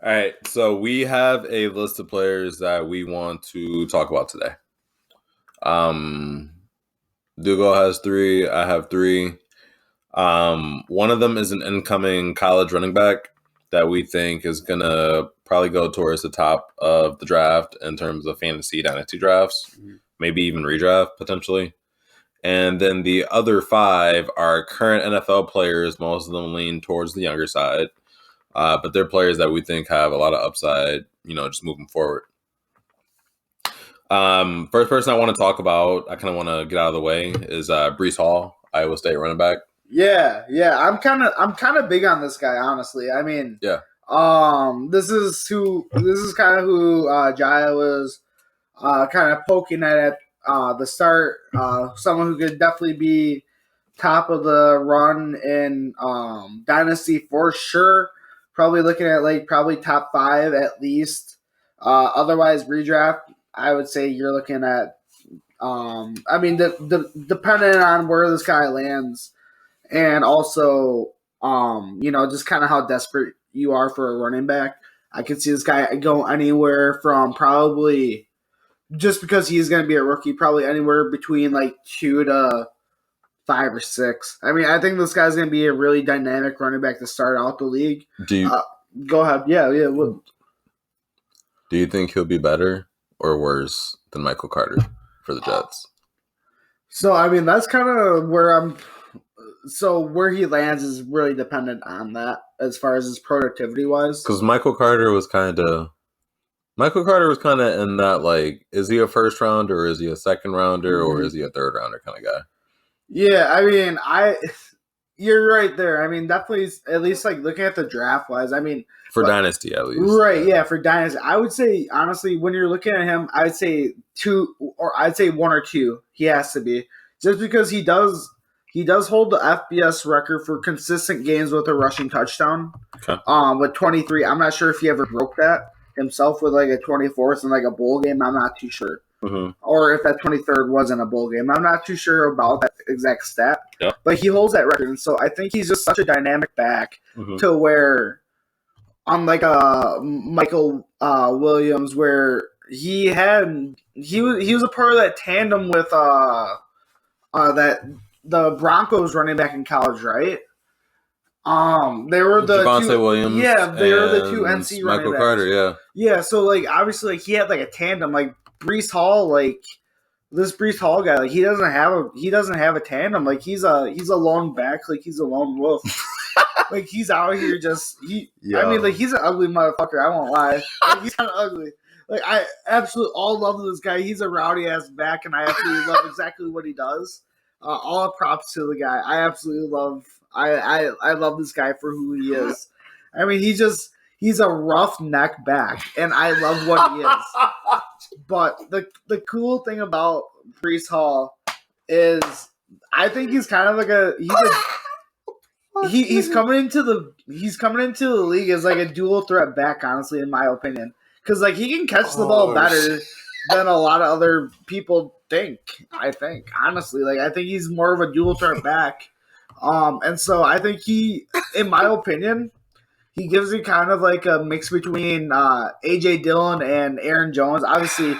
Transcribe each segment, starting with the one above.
All right, so we have a list of players that we want to talk about today. Dugo has three. I have three. One of them is an incoming college running back that we think is gonna probably go towards the top of the draft in terms of fantasy dynasty drafts, maybe even redraft potentially. And then the other five are current NFL players. Most of them lean towards the younger side. But they're players that we think have a lot of upside, just moving forward. First person I want to talk about, I kind of want to get out of the way, is Breece Hall, Iowa State running back. Yeah. I'm kind of big on this guy, honestly. I mean, Yeah. this is kind of who Jaya was kind of poking at the start. Someone who could definitely be top of the run in Dynasty for sure. Probably looking at probably top 5 at least. Otherwise, redraft, I would say you're looking at. Depending on where this guy lands, and also, just kind of how desperate you are for a running back. I could see this guy go anywhere from probably, just because he's going to be a rookie, probably anywhere between 2 to 5 or 6. I mean, I think this guy's going to be a really dynamic running back to start out the league. Go ahead. Yeah. Do you think he'll be better or worse than Michael Carter for the Jets? So, I mean, that's kind of where where he lands is really dependent on that as far as his productivity wise. Because Michael Carter was kind of in that, is he a first rounder or is he a second rounder or is he a third rounder kind of guy? Yeah, I mean, you're right there. I mean, definitely, at least looking at the draft wise. I mean, for Dynasty at least, right? Yeah, for Dynasty, I would say honestly, when you're looking at him, I'd say 2, or I'd say 1 or 2. He has to be, just because he does hold the FBS record for consistent games with a rushing touchdown. Okay. With 23, I'm not sure if he ever broke that himself with a 24th in a bowl game. I'm not too sure. Mm-hmm. Or if that 23rd wasn't a bowl game. I'm not too sure about that exact stat. Yep. But he holds that record. And so I think he's just such a dynamic back to where, unlike Michael Williams, where he was a part of that tandem with the Broncos running back in college, right? They were the Javonte two, Williams. Yeah, they were the 2 NC running Michael backs. Carter, yeah. Yeah, so obviously he had a tandem, Breece Hall, this Breece Hall guy, he doesn't have a tandem. He's a lone back, he's a lone wolf. He's out here I mean, he's an ugly motherfucker, I won't lie. He's kind of ugly. I absolutely all love this guy. He's a rowdy ass back, and I absolutely love exactly what he does. All props to the guy. I absolutely love. I love this guy for who he is. I mean, he's a rough neck back, and I love what he is. But the cool thing about Breece Hall is, I think he's kind of he's coming into the league as a dual threat back, honestly, in my opinion, because he can catch the ball better than a lot of other people think. I think, honestly, I think he's more of a dual threat back. And so I think he, in my opinion, he gives me kind of a mix between AJ Dillon and Aaron Jones. Obviously,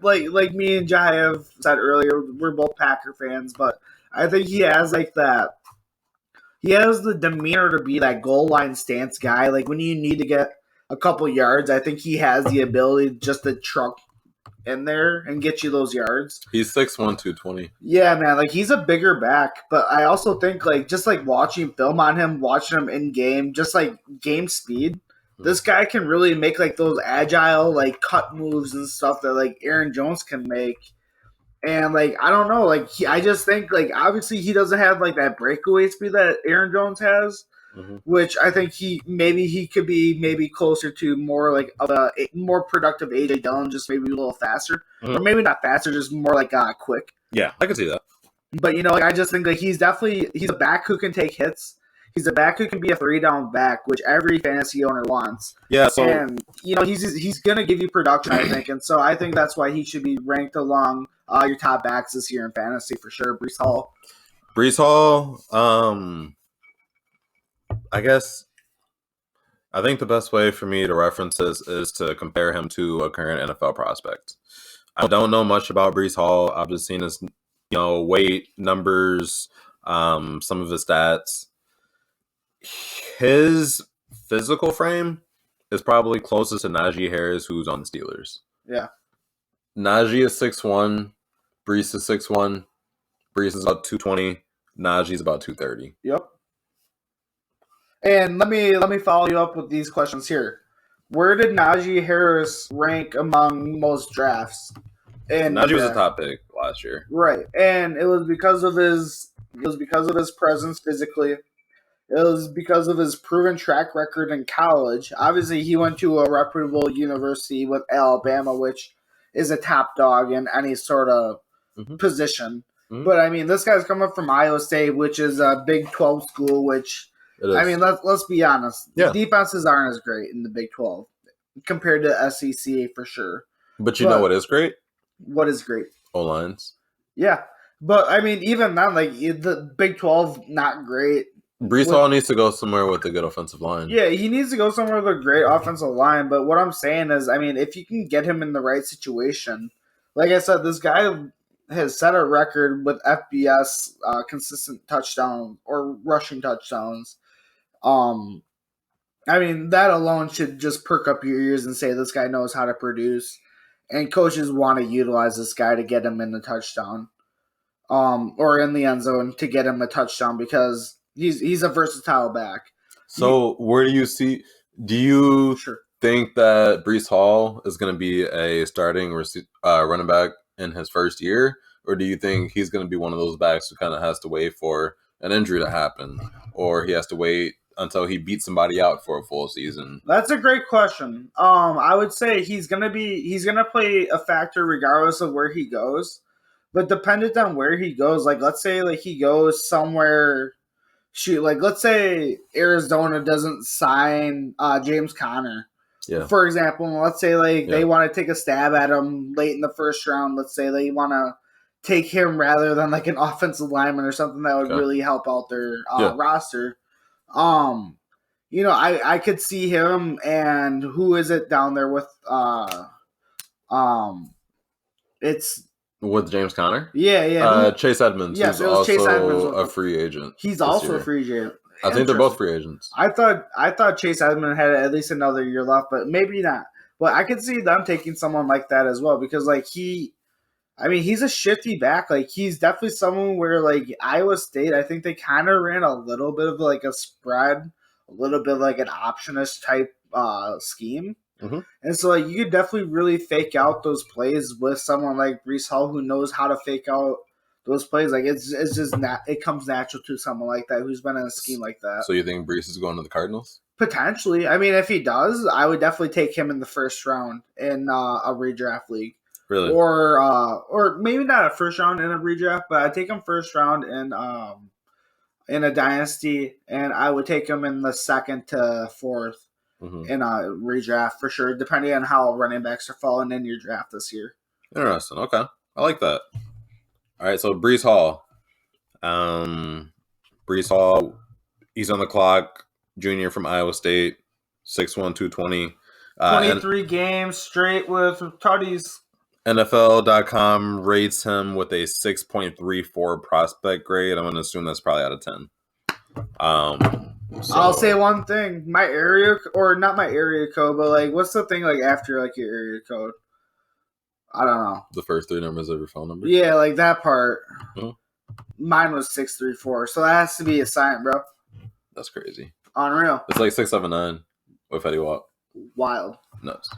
like me and Jai have said earlier, we're both Packer fans, but I think he has that. He has the demeanor to be that goal line stance guy. When you need to get a couple yards, I think he has the ability just to truck in there and get you those yards. He's 6'1", 220. Yeah, man, he's a bigger back, but I also think just watching film on him, watching him in game, just game speed, this guy can really make those agile cut moves and stuff that Aaron Jones can make. And I don't know, I just think obviously he doesn't have that breakaway speed that Aaron Jones has. Which I think he could be closer to more of a more productive AJ Dillon, just maybe a little faster, or maybe not faster, just more quick. Yeah, I can see that. But I just think he's a back who can take hits. He's a back who can be a 3-down back, which every fantasy owner wants. Yeah, so and he's gonna give you production, I think, and so I think that's why he should be ranked along your top backs this year in fantasy for sure. Breece Hall. I guess I think the best way for me to reference this is to compare him to a current NFL prospect. I don't know much about Breece Hall. I've just seen his, weight, numbers, some of his stats. His physical frame is probably closest to Najee Harris, who's on the Steelers. Yeah. Najee is 6'1", Breece is 6'1", Breece is about 220, Najee's about 230. Yep. And let me follow you up with these questions here. Where did Najee Harris rank among most drafts? And Najee was a top pick last year. Right. And it was because of his presence physically. It was because of his proven track record in college. Obviously, he went to a reputable university with Alabama, which is a top dog in any sort of position. Mm-hmm. But, I mean, this guy's coming from Iowa State, which is a Big 12 school, which, I mean, let's be honest. Yeah. The defenses aren't as great in the Big 12 compared to SEC for sure. But know what is great? What is great? O-lines. Yeah. But, I mean, even then, like, the Big 12, not great. Breece Hall needs to go somewhere with a good offensive line. Yeah, he needs to go somewhere with a great offensive line. But what I'm saying is, I mean, if you can get him in the right situation, like I said, this guy has set a record with FBS consistent touchdown or rushing touchdowns. I mean, that alone should just perk up your ears and say this guy knows how to produce. And coaches want to utilize this guy to get him in the touchdown, or in the end zone to get him a touchdown because he's a versatile back. So where do you see? Do you think that Breece Hall is going to be a starting running back in his first year, or do you think he's going to be one of those backs who kind of has to wait for an injury to happen, or he has to wait until he beats somebody out for a full season? That's a great question. I would say he's gonna play a factor regardless of where he goes, but dependent on where he goes, like let's say like he goes somewhere. Let's say Arizona doesn't sign James Conner. Yeah. For example, let's say they want to take a stab at him late in the first round. Let's say they want to take him rather than like an offensive lineman or something that would really help out their roster. I could see him and who is it down there with it's with James Conner? Yeah. Chase Edmonds. Yes, it was Chase Edmonds. A free agent. He's also a free agent. I think they're both free agents. I thought Chase Edmonds had at least another year left, but maybe not. But I could see them taking someone like that as well because he's a shifty back. Like he's definitely someone where like Iowa State, I think they kind of ran a little bit of like a spread, a little bit like an optionist type scheme. Mm-hmm. And so, like, you could definitely really fake out those plays with someone like Breece Hall who knows how to fake out those plays. Like, it's just it comes natural to someone like that who's been in a scheme like that. So you think Breece is going to the Cardinals? Potentially. I mean, if he does, I would definitely take him in the first round in a redraft league. Really? Or maybe not a first round in a redraft, but I'd take him first round in a dynasty, and I would take him in the second to fourth. Mm-hmm. In a redraft for sure, depending on how running backs are falling in your draft this year. Interesting. Okay. I like that. All right. So Breece Hall. Breece Hall, he's on the clock, junior from Iowa State, 6'1", 220. 23 games straight with tutties. NFL.com rates him with a 6.34 prospect grade. I'm going to assume that's probably out of 10. So, I'll say one thing. My area, or not my area code, but like, what's the thing like after like your area code? I don't know. The first three numbers of your phone number? Yeah, like that part. Mm-hmm. Mine was 634, so that has to be a sign, bro. That's crazy. Unreal. It's like 679 with Eddie Watt. Wild. Nuts.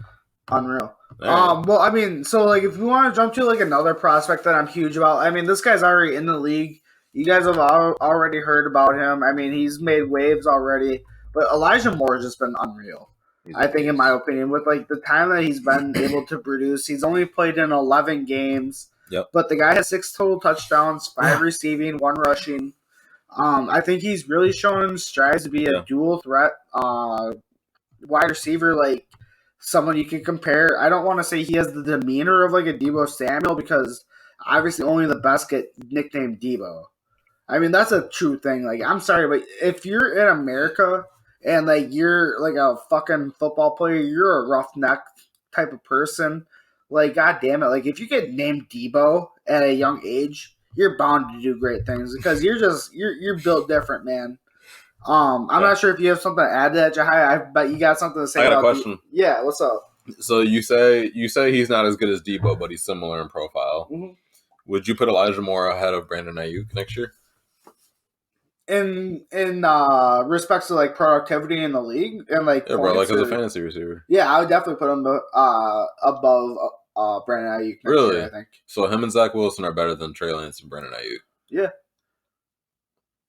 Unreal. Right. Well, I mean, so like if we want to jump to like another prospect that I'm huge about, I mean, this guy's already in the league. You guys have already heard about him. I mean, he's made waves already. But Elijah Moore has just been unreal. I think, in my opinion, with like the time that he's been able to produce, he's only played in 11 games. Yep. But the guy has 6 total touchdowns, 5 receiving, 1 rushing. I think he's really shown strides to be a dual threat wide receiver, like someone you can compare. I don't want to say he has the demeanor of like a Deebo Samuel because obviously only the best get nicknamed Deebo. I mean, that's a true thing. Like, I'm sorry, but if you're in America and like you're like a fucking football player, you're a roughneck type of person. Like, god damn it, like if you get named Debo at a young age, you're bound to do great things because you're built different, man. I'm not sure if you have something to add to that, Jahai. I bet you got something to say. I got a question. Yeah, what's up? So you say he's not as good as Debo, but he's similar in profile. Mm-hmm. Would you put Elijah Moore ahead of Brandon Ayuk next year? In respects to like productivity in the league and like bro, like as a fantasy receiver. Yeah, I would definitely put him above Brandon Ayuk. Really? Year, I think. So him and Zach Wilson are better than Trey Lance and Brandon Ayuk. Yeah.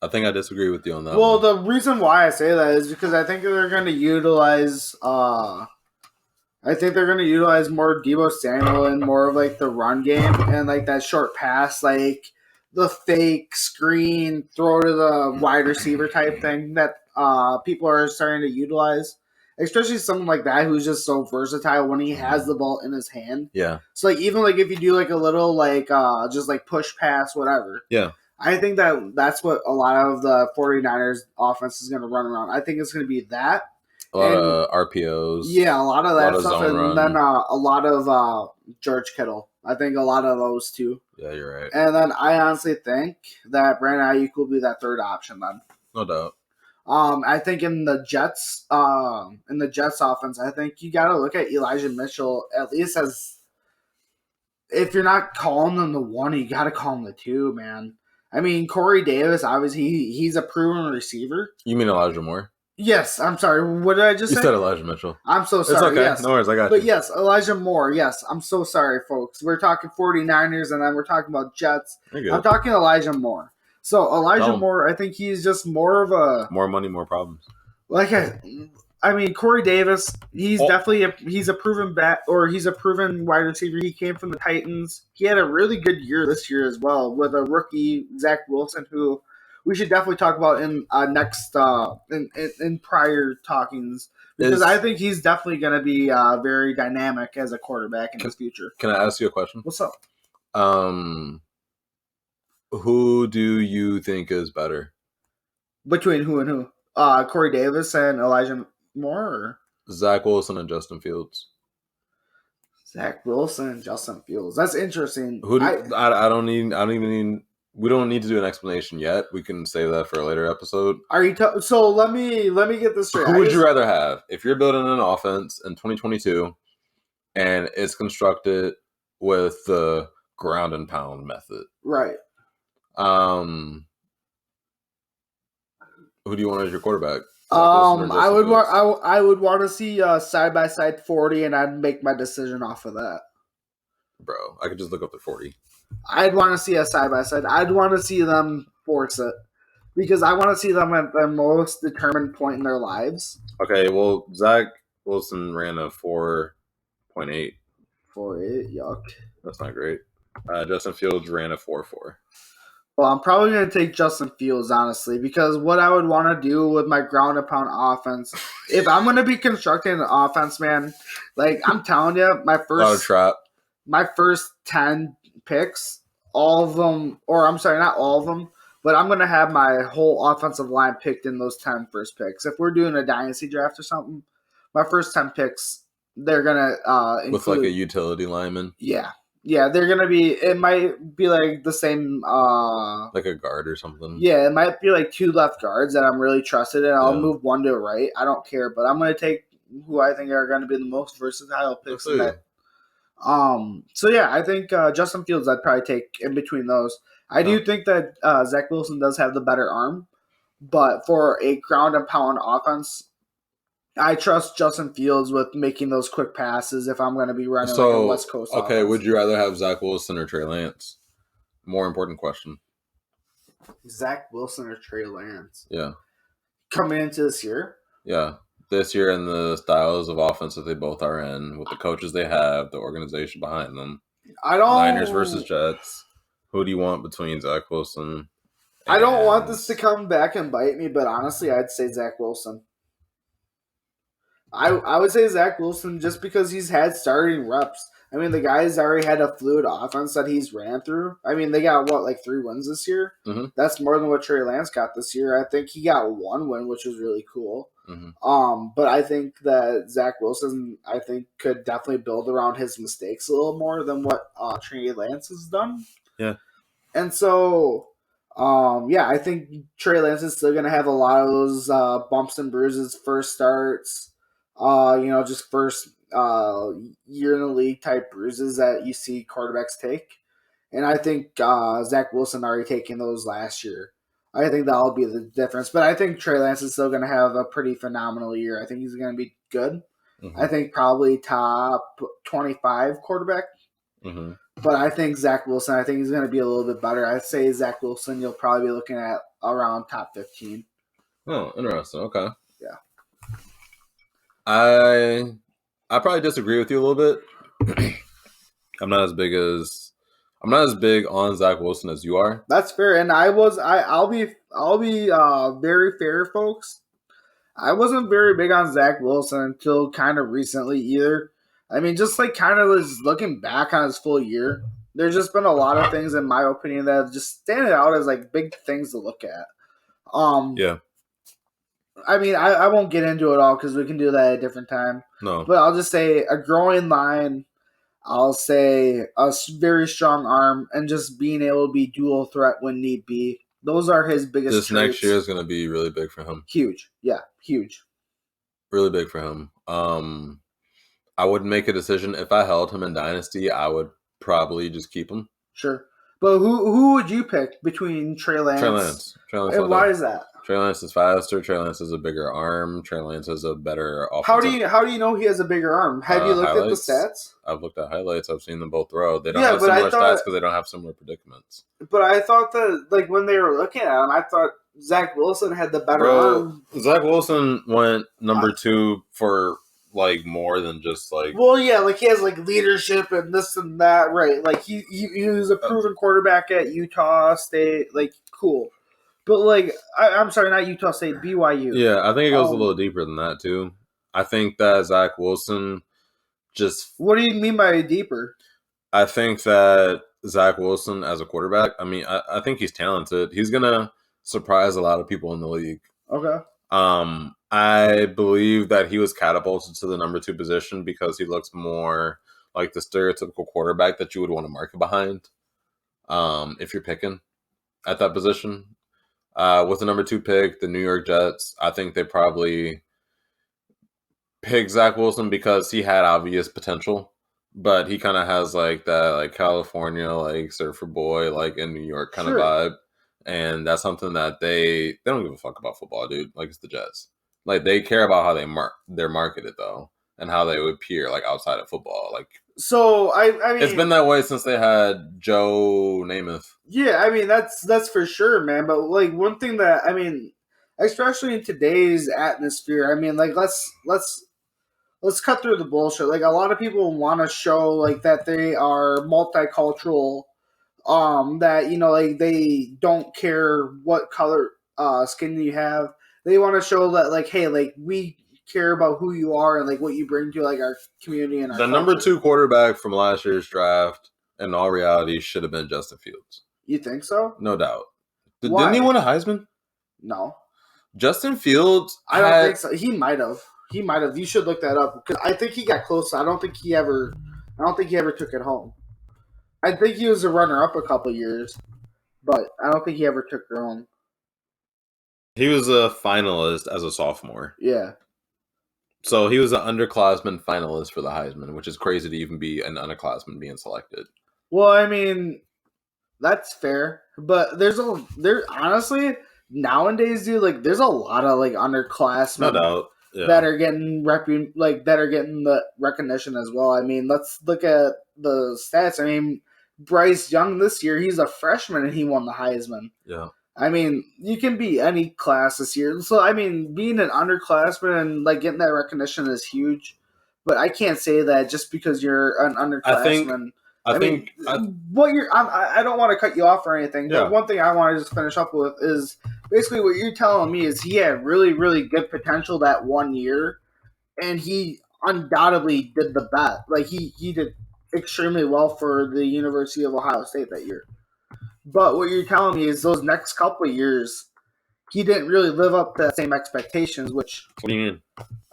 I think I disagree with you on that. Well, the reason why I say that is because I think they're going to utilize. I think they're going to utilize more Deebo Samuel and more of like the run game and like that short pass, like the fake screen, throw to the wide receiver type thing that people are starting to utilize. Especially someone like that who's just so versatile when he has the ball in his hand. Yeah. So like even like if you do like a little like just like push pass, whatever. Yeah. I think that's what a lot of the 49ers offense is going to run around. I think it's going to be that. A lot of RPOs. Yeah, a lot of that stuff. And run. then a lot of George Kittle. I think a lot of those too. Yeah, you're right. And then I honestly think that Brandon Ayuk will be that third option then. No doubt. I think in the Jets offense, I think you got to look at Elijah Mitchell at least as if you're not calling them the one, you got to call him the two, man. I mean, Corey Davis, obviously, he's a proven receiver. You mean Elijah Moore? Yes, I'm sorry. What did I just say? You said Elijah Mitchell. I'm so sorry. It's okay. Yes. No worries. I got you. But yes, Elijah Moore. Yes, I'm so sorry, folks. We're talking 49ers, and then we're talking about Jets. I'm talking Elijah Moore. So Elijah Moore, I think he's just more of a... More money, more problems. Like I mean, Corey Davis, he's definitely he's a proven he's a proven wide receiver. He came from the Titans. He had a really good year this year as well with a rookie, Zach Wilson, who we should definitely talk about in next in prior talkings because I think he's definitely going to be very dynamic as a quarterback in his future. Can I ask you a question? What's up? Who do you think is better? Between who and who? Corey Davis and Elijah Moore? Or? Zach Wilson and Justin Fields. Zach Wilson and Justin Fields. That's interesting. We don't need to do an explanation yet. We can save that for a later episode. So let me get this straight. Who would you rather have if you're building an offense in 2022 and it's constructed with the ground and pound method? Right. Who do you want as your quarterback? I would want to see side by side 40, and I'd make my decision off of that. Bro, I could just look up the 40. I'd want to see a side by side. I'd want to see them force it because I want to see them at the most determined point in their lives. Okay, well, Zach Wilson ran a 4.8. 4.8, yuck. That's not great. Justin Fields ran a 4.4. Well, I'm probably going to take Justin Fields, honestly, because what I would want to do with my ground and pound offense, if I'm going to be constructing an offense, man, like I'm telling you, my first 10 picks, all of them, or I'm sorry, not all of them, but I'm going to have my whole offensive line picked in those 10 first picks. If we're doing a dynasty draft or something, my first 10 picks, they're going to include... With like a utility lineman? Yeah. Yeah, they're going to be, it might be like the same... like a guard or something? Yeah, it might be like 2 left guards that I'm really trusted in. I'll move one to the right. I don't care, but I'm going to take who I think are going to be the most versatile picks in that. So yeah, I think Justin Fields I'd probably take in between those. I do think that Zach Wilson does have the better arm, but for a ground and pound offense, I trust Justin Fields with making those quick passes if I'm going to be running like a West Coast offense. Okay, would you rather have Zach Wilson or Trey Lance? More important question. Zach Wilson or Trey Lance? Yeah. Coming into this year? Yeah. This year and the styles of offense that they both are in, with the coaches they have, the organization behind them. Niners versus Jets. Who do you want between Zach Wilson? I don't want this to come back and bite me, but honestly, I'd say Zach Wilson. I would say Zach Wilson just because he's had starting reps. I mean, the guys already had a fluid offense that he's ran through. I mean, they got, 3 wins this year? Mm-hmm. That's more than what Trey Lance got this year. I think he got 1 win, which was really cool. Mm-hmm. But I think that Zach Wilson, could definitely build around his mistakes a little more than what Trey Lance has done. Yeah. And so, I think Trey Lance is still going to have a lot of those bumps and bruises, first starts, just first year in the league type bruises that you see quarterbacks take. And I think Zach Wilson already taken those last year. I think that'll be the difference. But I think Trey Lance is still going to have a pretty phenomenal year. I think he's going to be good. Mm-hmm. I think probably top 25 quarterback. Mm-hmm. But I think Zach Wilson, I think he's going to be a little bit better. I'd say Zach Wilson, you'll probably be looking at around top 15. Oh, interesting. Okay. Yeah. I probably disagree with you a little bit. I'm not as big on Zach Wilson as you are. That's fair, and I'll be very fair, folks. I wasn't very big on Zach Wilson until kind of recently either. I mean, just kind of was looking back on his full year. There's just been a lot of things, in my opinion, that have just standing out as big things to look at. Yeah. I mean, I won't get into it all because we can do that at a different time. No. But I'll just say a growing line. I'll say a very strong arm and just being able to be dual threat when need be. Those are his biggest This traits. next year is going to be really big for him. Huge. Yeah, huge. Really big for him. I would make a decision. If I held him in Dynasty, I would probably just keep him. Sure. But who would you pick between Trey Lance? Trey Lance. And why is that? Trey Lance is faster. Trey Lance has a bigger arm. Trey Lance has a better offensive. How do you know he has a bigger arm? Have you looked highlights. at the stats? I've looked at highlights. I've seen them both throw. They don't have similar stats because they don't have similar predicaments. But I thought that when they were looking at him, I thought Zach Wilson had the better arm. Zach Wilson went number 2 for more than just Well, yeah, he has leadership and this and that, right? He was a proven quarterback at Utah State, cool. But I'm sorry, not Utah State, BYU. Yeah, I think it goes a little deeper than that too. I think that Zach Wilson just. What do you mean by deeper? I think that Zach Wilson as a quarterback. I mean, I think he's talented. He's gonna surprise a lot of people in the league. Okay. I believe that he was catapulted to the number 2 position because he looks more like the stereotypical quarterback that you would want to market behind. If you're picking at that position. With the number 2 pick, the New York Jets, I think they probably picked Zach Wilson because he had obvious potential, but he kind of has that California surfer boy in New York kind of vibe, and that's something that they don't give a fuck about football, dude. It's the Jets. They care about how they're marketed though, and how they would appear outside of football. So I mean, it's been that way since they had Joe Namath. Yeah, I mean that's for sure, man. But one thing that I mean, especially in today's atmosphere, I mean, let's cut through the bullshit. A lot of people want to show that they are multicultural, that they don't care what color skin you have. They want to show that hey, we care about who you are and what you bring to our community and our culture. Number 2 quarterback from last year's draft, in all reality, should have been Justin Fields. You think so? No doubt. Didn't he win a Heisman? No. Justin Fields? I don't think so. He might have. You should look that up because I think he got close. I don't think he ever took it home. I think he was a runner-up a couple years, but I don't think he ever took it home. He was a finalist as a sophomore. Yeah. So he was an underclassman finalist for the Heisman, which is crazy to even be an underclassman being selected. Well, I mean, that's fair, but there honestly nowadays, dude, there's a lot of underclassmen, no doubt, that are getting the recognition as well. I mean, let's look at the stats. I mean, Bryce Young this year, he's a freshman and he won the Heisman. Yeah. I mean, you can be any class this year. So, I mean, being an underclassman and getting that recognition is huge. But I can't say that just because you're an underclassman. I don't want to cut you off or anything. Yeah. But one thing I want to just finish up with is basically what you're telling me is he had really, really good potential that 1 year, and he undoubtedly did the best. He did extremely well for the University of Ohio State that year. But what you're telling me is those next couple of years, he didn't really live up to the same expectations. Which, What do you mean?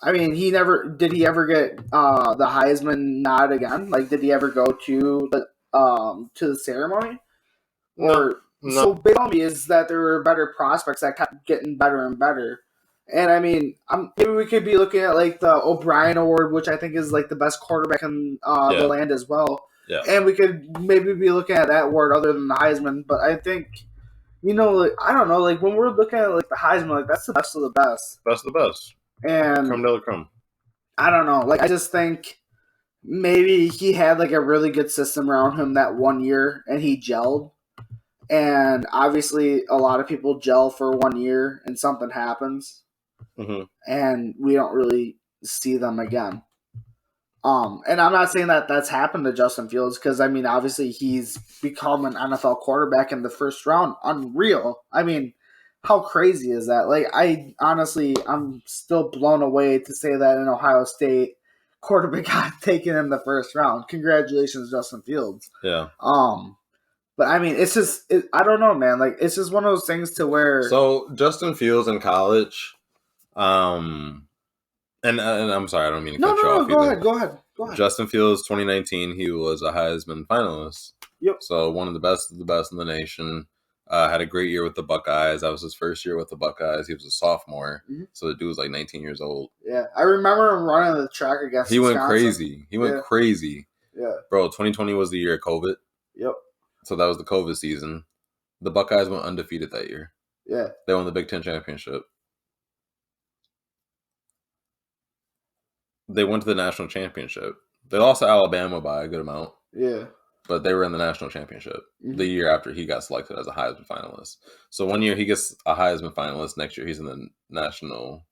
I mean, he ever get the Heisman nod again? Like, did he ever go to the ceremony? Or No. so big on me is that there were better prospects that kept getting better and better. And I mean, maybe we could be looking at like the O'Brien Award, which I think is like the best quarterback in the land as well. Yeah. And we could maybe be looking at that award other than the Heisman. But I think, like, I don't know, like when we're looking at like the Heisman, like that's the best of the best. Best of the best. And Creme de la creme. I don't know, like I just think maybe he had like a really good system around him that one year, and he gelled. And obviously, a lot of people gel for 1 year, and something happens, and we don't really see them again. And I'm not saying that that's happened to Justin Fields because, I mean, obviously he's become an NFL quarterback in the first round. Unreal. I mean, how crazy is that? Like, I'm still blown away to say that an Ohio State quarterback got taken in the first round. Congratulations, Justin Fields. Yeah. But I mean, it's just, I don't know, man. Like, it's just one of those things to where. So Justin Fields in college, and I'm sorry, I don't mean to cut you off. Go ahead. Justin Fields, 2019, he was a Heisman finalist. Yep. So one of the best in the nation. Had a great year with the Buckeyes. That was his first year with the Buckeyes. He was a sophomore, so the dude was like 19 years old. Yeah, I remember him running the track against. He Wisconsin. went crazy. He went crazy. Yeah, bro. 2020 was the year of COVID. Yep. So that was the COVID season. The Buckeyes went undefeated that year. Yeah. They won the Big Ten championship. They went to the national championship. They lost to Alabama by a good amount. Yeah. But they were in the national championship the year after he got selected as a Heisman finalist. So 1 year he gets a Heisman finalist. Next year he's in the national,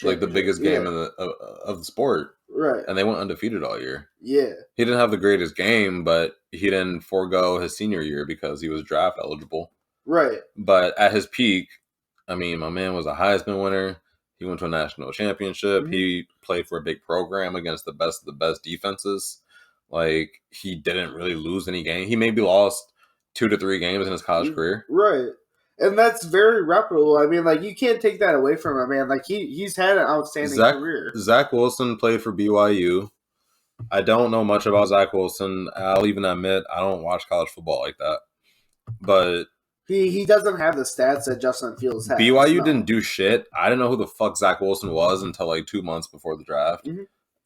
like the biggest game of the sport. Right. And they went undefeated all year. Yeah. He didn't have the greatest game, but he didn't forego his senior year because he was draft eligible. Right. But at his peak, I mean, my man was a Heisman winner. He went to a national championship. He played for a big program against the best of the best defenses. Like, he didn't really lose any game. He maybe lost 2 to 3 games in his college career. Right. And that's very reputable. I mean, like, you can't take that away from him, man. Like, he's had an outstanding career. Zach Wilson played for BYU. I don't know much about Zach Wilson. I'll even admit I don't watch college football like that. But he doesn't have the stats that Justin Fields has. BYU didn't do shit. I didn't know who the fuck Zach Wilson was until like 2 months before the draft.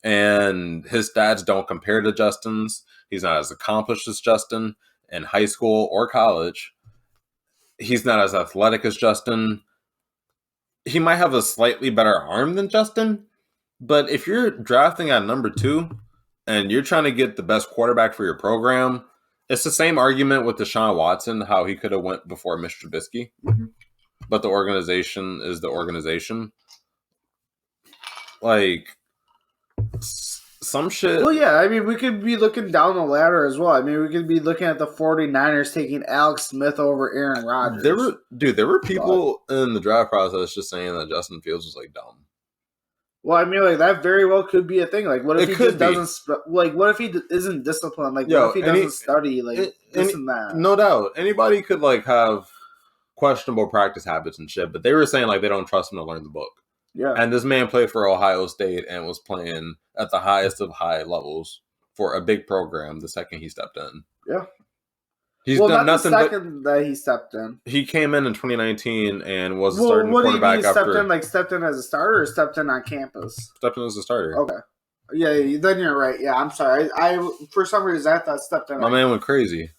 And his stats don't compare to Justin's. He's not as accomplished as Justin in high school or college. He's not as athletic as Justin. He might have a slightly better arm than Justin. But if you're drafting at number 2 and you're trying to get the best quarterback for your program, it's the same argument with Deshaun Watson, how he could have went before Mr. Trubisky. But the organization is the organization. Like, some shit. Well, yeah, I mean, we could be looking down the ladder as well. I mean, we could be looking at the 49ers taking Alex Smith over Aaron Rodgers. There were people in the draft process just saying that Justin Fields was, like, dumb. Well, I mean, like, that very well could be a thing. Like, what if he just doesn't, like, what if he isn't disciplined? Like, what if he doesn't study, like, this and that? No doubt. Anybody could, like, have questionable practice habits and shit, but they were saying, like, they don't trust him to learn the book. Yeah. And this man played for Ohio State and was playing at the highest of high levels for a big program the second he stepped in. Yeah. He's done nothing but that he stepped in. He came in 2019 and was a starting quarterback after. Stepped in as a starter or stepped in on campus? Stepped in as a starter. Okay. Yeah, then you're right. Yeah, I'm sorry. I for some reason I thought stepped in. My man went crazy.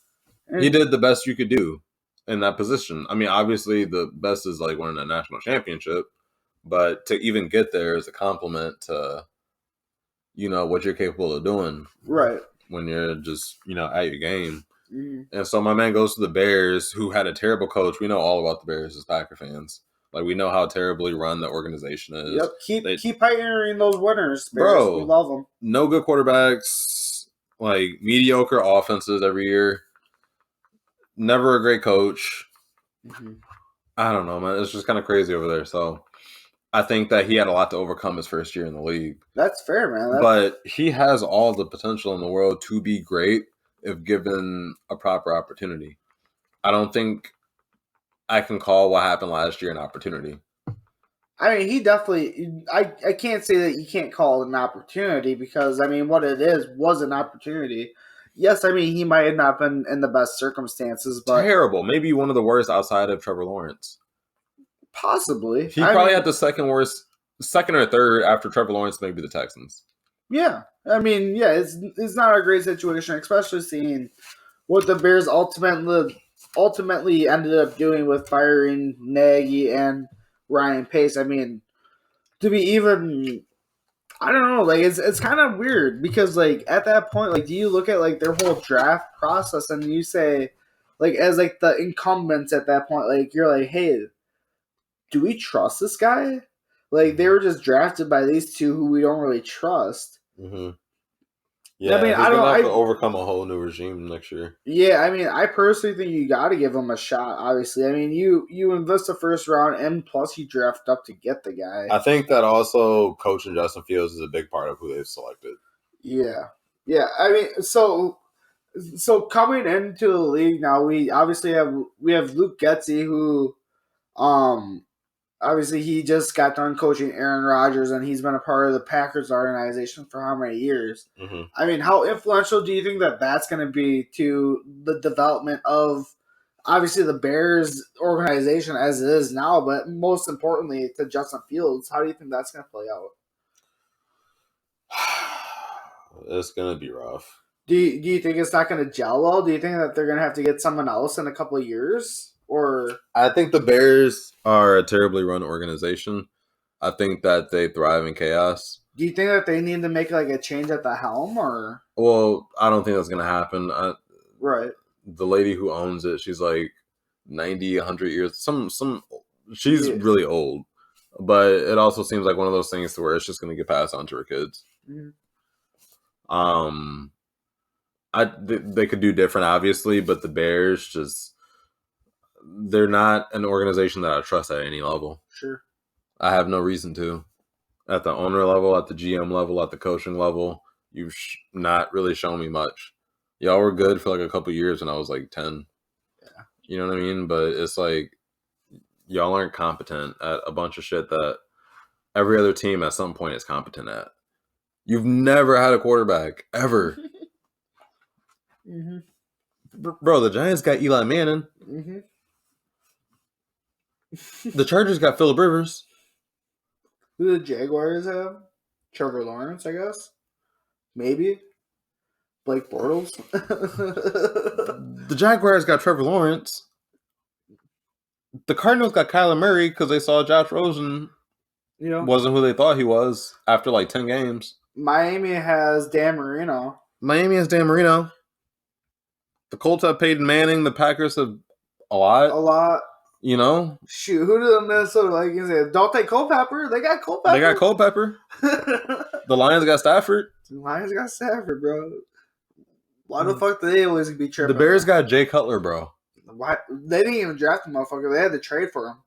He did the best you could do in that position. I mean, obviously the best is like winning a national championship. But to even get there is a compliment to, what you're capable of doing. Right. When you're just, at your game. And so my man goes to the Bears, who had a terrible coach. We know all about the Bears as Packer fans. Like, we know how terribly run the organization is. Yep. Keep hiring those winners, Bears. Bro, we love them. No good quarterbacks. Like, mediocre offenses every year. Never a great coach. I don't know, man. It's just kind of crazy over there. So I think that he had a lot to overcome his first year in the league. That's fair, man. But he has all the potential in the world to be great if given a proper opportunity. I don't think I can call what happened last year an opportunity. I mean, he definitely. I can't say that you can't call it an opportunity because I mean, what it is was an opportunity. Yes, I mean he might have not been in the best circumstances, but Terrible. Maybe one of the worst outside of Trevor Lawrence. possibly He probably had the second worst, second or third after Trevor Lawrence, maybe the Texans. Yeah, I mean, yeah, it's not a great situation, especially seeing what the Bears ultimately ended up doing with firing Nagy and Ryan Pace. I mean, to be even, I don't know, like it's kind of weird because like at that point, like, do you look at like their whole draft process and you say, like, as like the incumbents at that point, like you're like, hey, do we trust this guy? Like they were just drafted by these two who we don't really trust. Mm-hmm. Yeah, I mean, he's gonna have to overcome a whole new regime next year. Yeah, I mean, I personally think you got to give him a shot. Obviously, I mean, you invest the first round, and plus you draft up to get the guy. I think that also coaching Justin Fields is a big part of who they've selected. Yeah. I mean, so coming into the league now, we obviously have Luke Getsy, who, obviously he just got done coaching Aaron Rodgers, and he's been a part of the Packers organization for how many years? Mm-hmm. I mean, how influential do you think that that's going to be to the development of, obviously, the Bears organization as it is now, but most importantly to Justin Fields? How do you think that's going to play out? It's going to be rough. Do you think it's not going to gel well? Do you think that they're going to have to get someone else in a couple of years? Or I think the Bears are a terribly run organization. I think that they thrive in chaos. Do you think that they need to make like a change at the helm, or? Well, I don't think that's going to happen. Right. The lady who owns it, she's like 90, 100 years. She's really old. But it also seems like one of those things to where it's just going to get passed on to her kids. Mm-hmm. They could do different, obviously, but the Bears just, they're not an organization that I trust at any level. Sure. I have no reason to. At the owner level, at the GM level, at the coaching level, you've not really shown me much. Y'all were good for like a couple years when I was like 10. Yeah. You know what I mean? But it's like y'all aren't competent at a bunch of shit that every other team at some point is competent at. You've never had a quarterback, ever. Mm-hmm. Bro, the Giants got Eli Manning. Mm-hmm. The Chargers got Phillip Rivers. Who do the Jaguars have? Trevor Lawrence, I guess. Maybe. Blake Bortles. The Jaguars got Trevor Lawrence. The Cardinals got Kyler Murray because they saw Josh Rosen wasn't who they thought he was after like 10 games. Miami has Dan Marino. The Colts have Peyton Manning. The Packers have a lot. You know? Shoot, who do the Minnesota Vikings have? Don't they Culpepper? They got Culpepper. The Lions got Stafford. Bro. Why the fuck do they always be tripping? The Bears got Jay Cutler, bro. Why? They didn't even draft the motherfucker. They had to trade for him.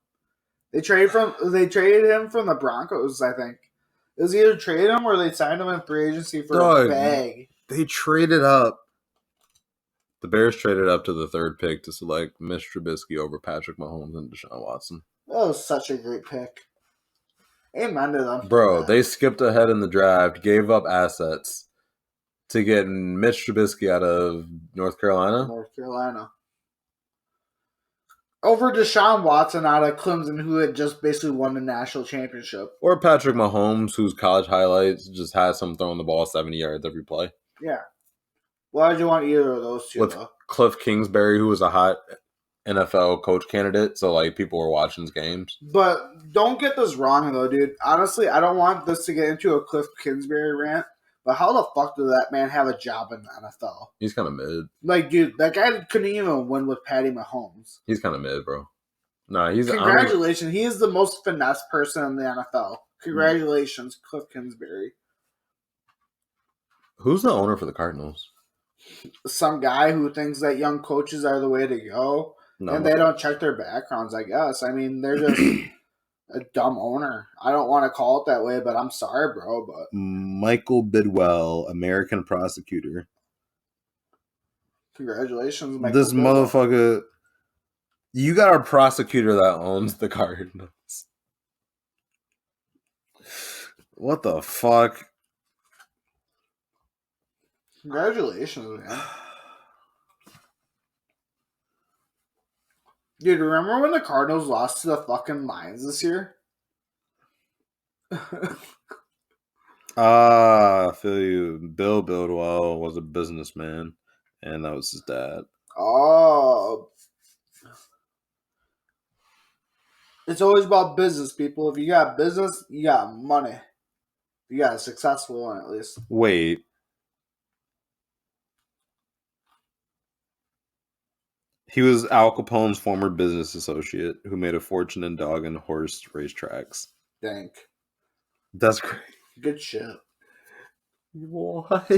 They traded him from the Broncos, I think. It was either trade him or they signed him in free agency for a bag. They traded up. The Bears traded up to the third pick to select Mitch Trubisky over Patrick Mahomes and Deshaun Watson. That was such a great pick. Amen to them. Bro, they skipped ahead in the draft, gave up assets to get Mitch Trubisky out of North Carolina. Over Deshaun Watson out of Clemson, who had just basically won the national championship. Or Patrick Mahomes, whose college highlights just has him throwing the ball 70 yards every play. Yeah. Why did you want either of those two, with though? Cliff Kingsbury, who was a hot NFL coach candidate, so like people were watching his games. But don't get this wrong, though, dude. Honestly, I don't want this to get into a Cliff Kingsbury rant, but how the fuck did that man have a job in the NFL? He's kind of mid. Like, dude, that guy couldn't even win with Patty Mahomes. He's kind of mid, bro. Nah, he's congratulations. He is the most finesse person in the NFL. Congratulations, Cliff Kingsbury. Who's the owner for the Cardinals? Some guy who thinks that young coaches are the way to go, and they don't check their backgrounds, I guess. I mean, they're just a dumb owner. I don't want to call it that way, but I'm sorry, bro. But Michael Bidwell, American prosecutor. congratulations, Michael This Bidwell. motherfucker. You got a prosecutor that owns the Cardinals. What the fuck? Congratulations, man. Dude, remember when the Cardinals lost to the fucking Lions this year? I feel you. Bill Bidwell was a businessman, and that was his dad. Oh. It's always about business, people. If you got business, you got money. You got a successful one, at least. Wait. He was Al Capone's former business associate who made a fortune in dog and horse racetracks. Dang. That's great. Good shit. What?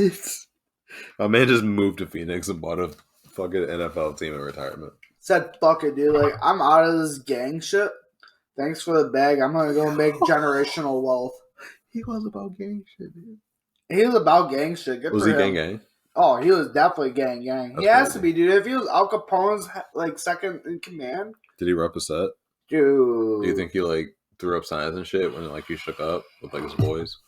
My man just moved to Phoenix and bought a fucking NFL team in retirement. Said, fuck it, dude. Like, I'm out of this gang shit. Thanks for the bag. I'm going to go make generational wealth. He was about gang shit, dude. He was about gang shit. Good was for he him. gang? Oh, he was definitely gang. That's he has crazy. to be, dude. If he was Al Capone's, like, second in command. Did he rep a set? Dude. Do you think he, like, threw up signs and shit when, like, he shook up with, like, his boys?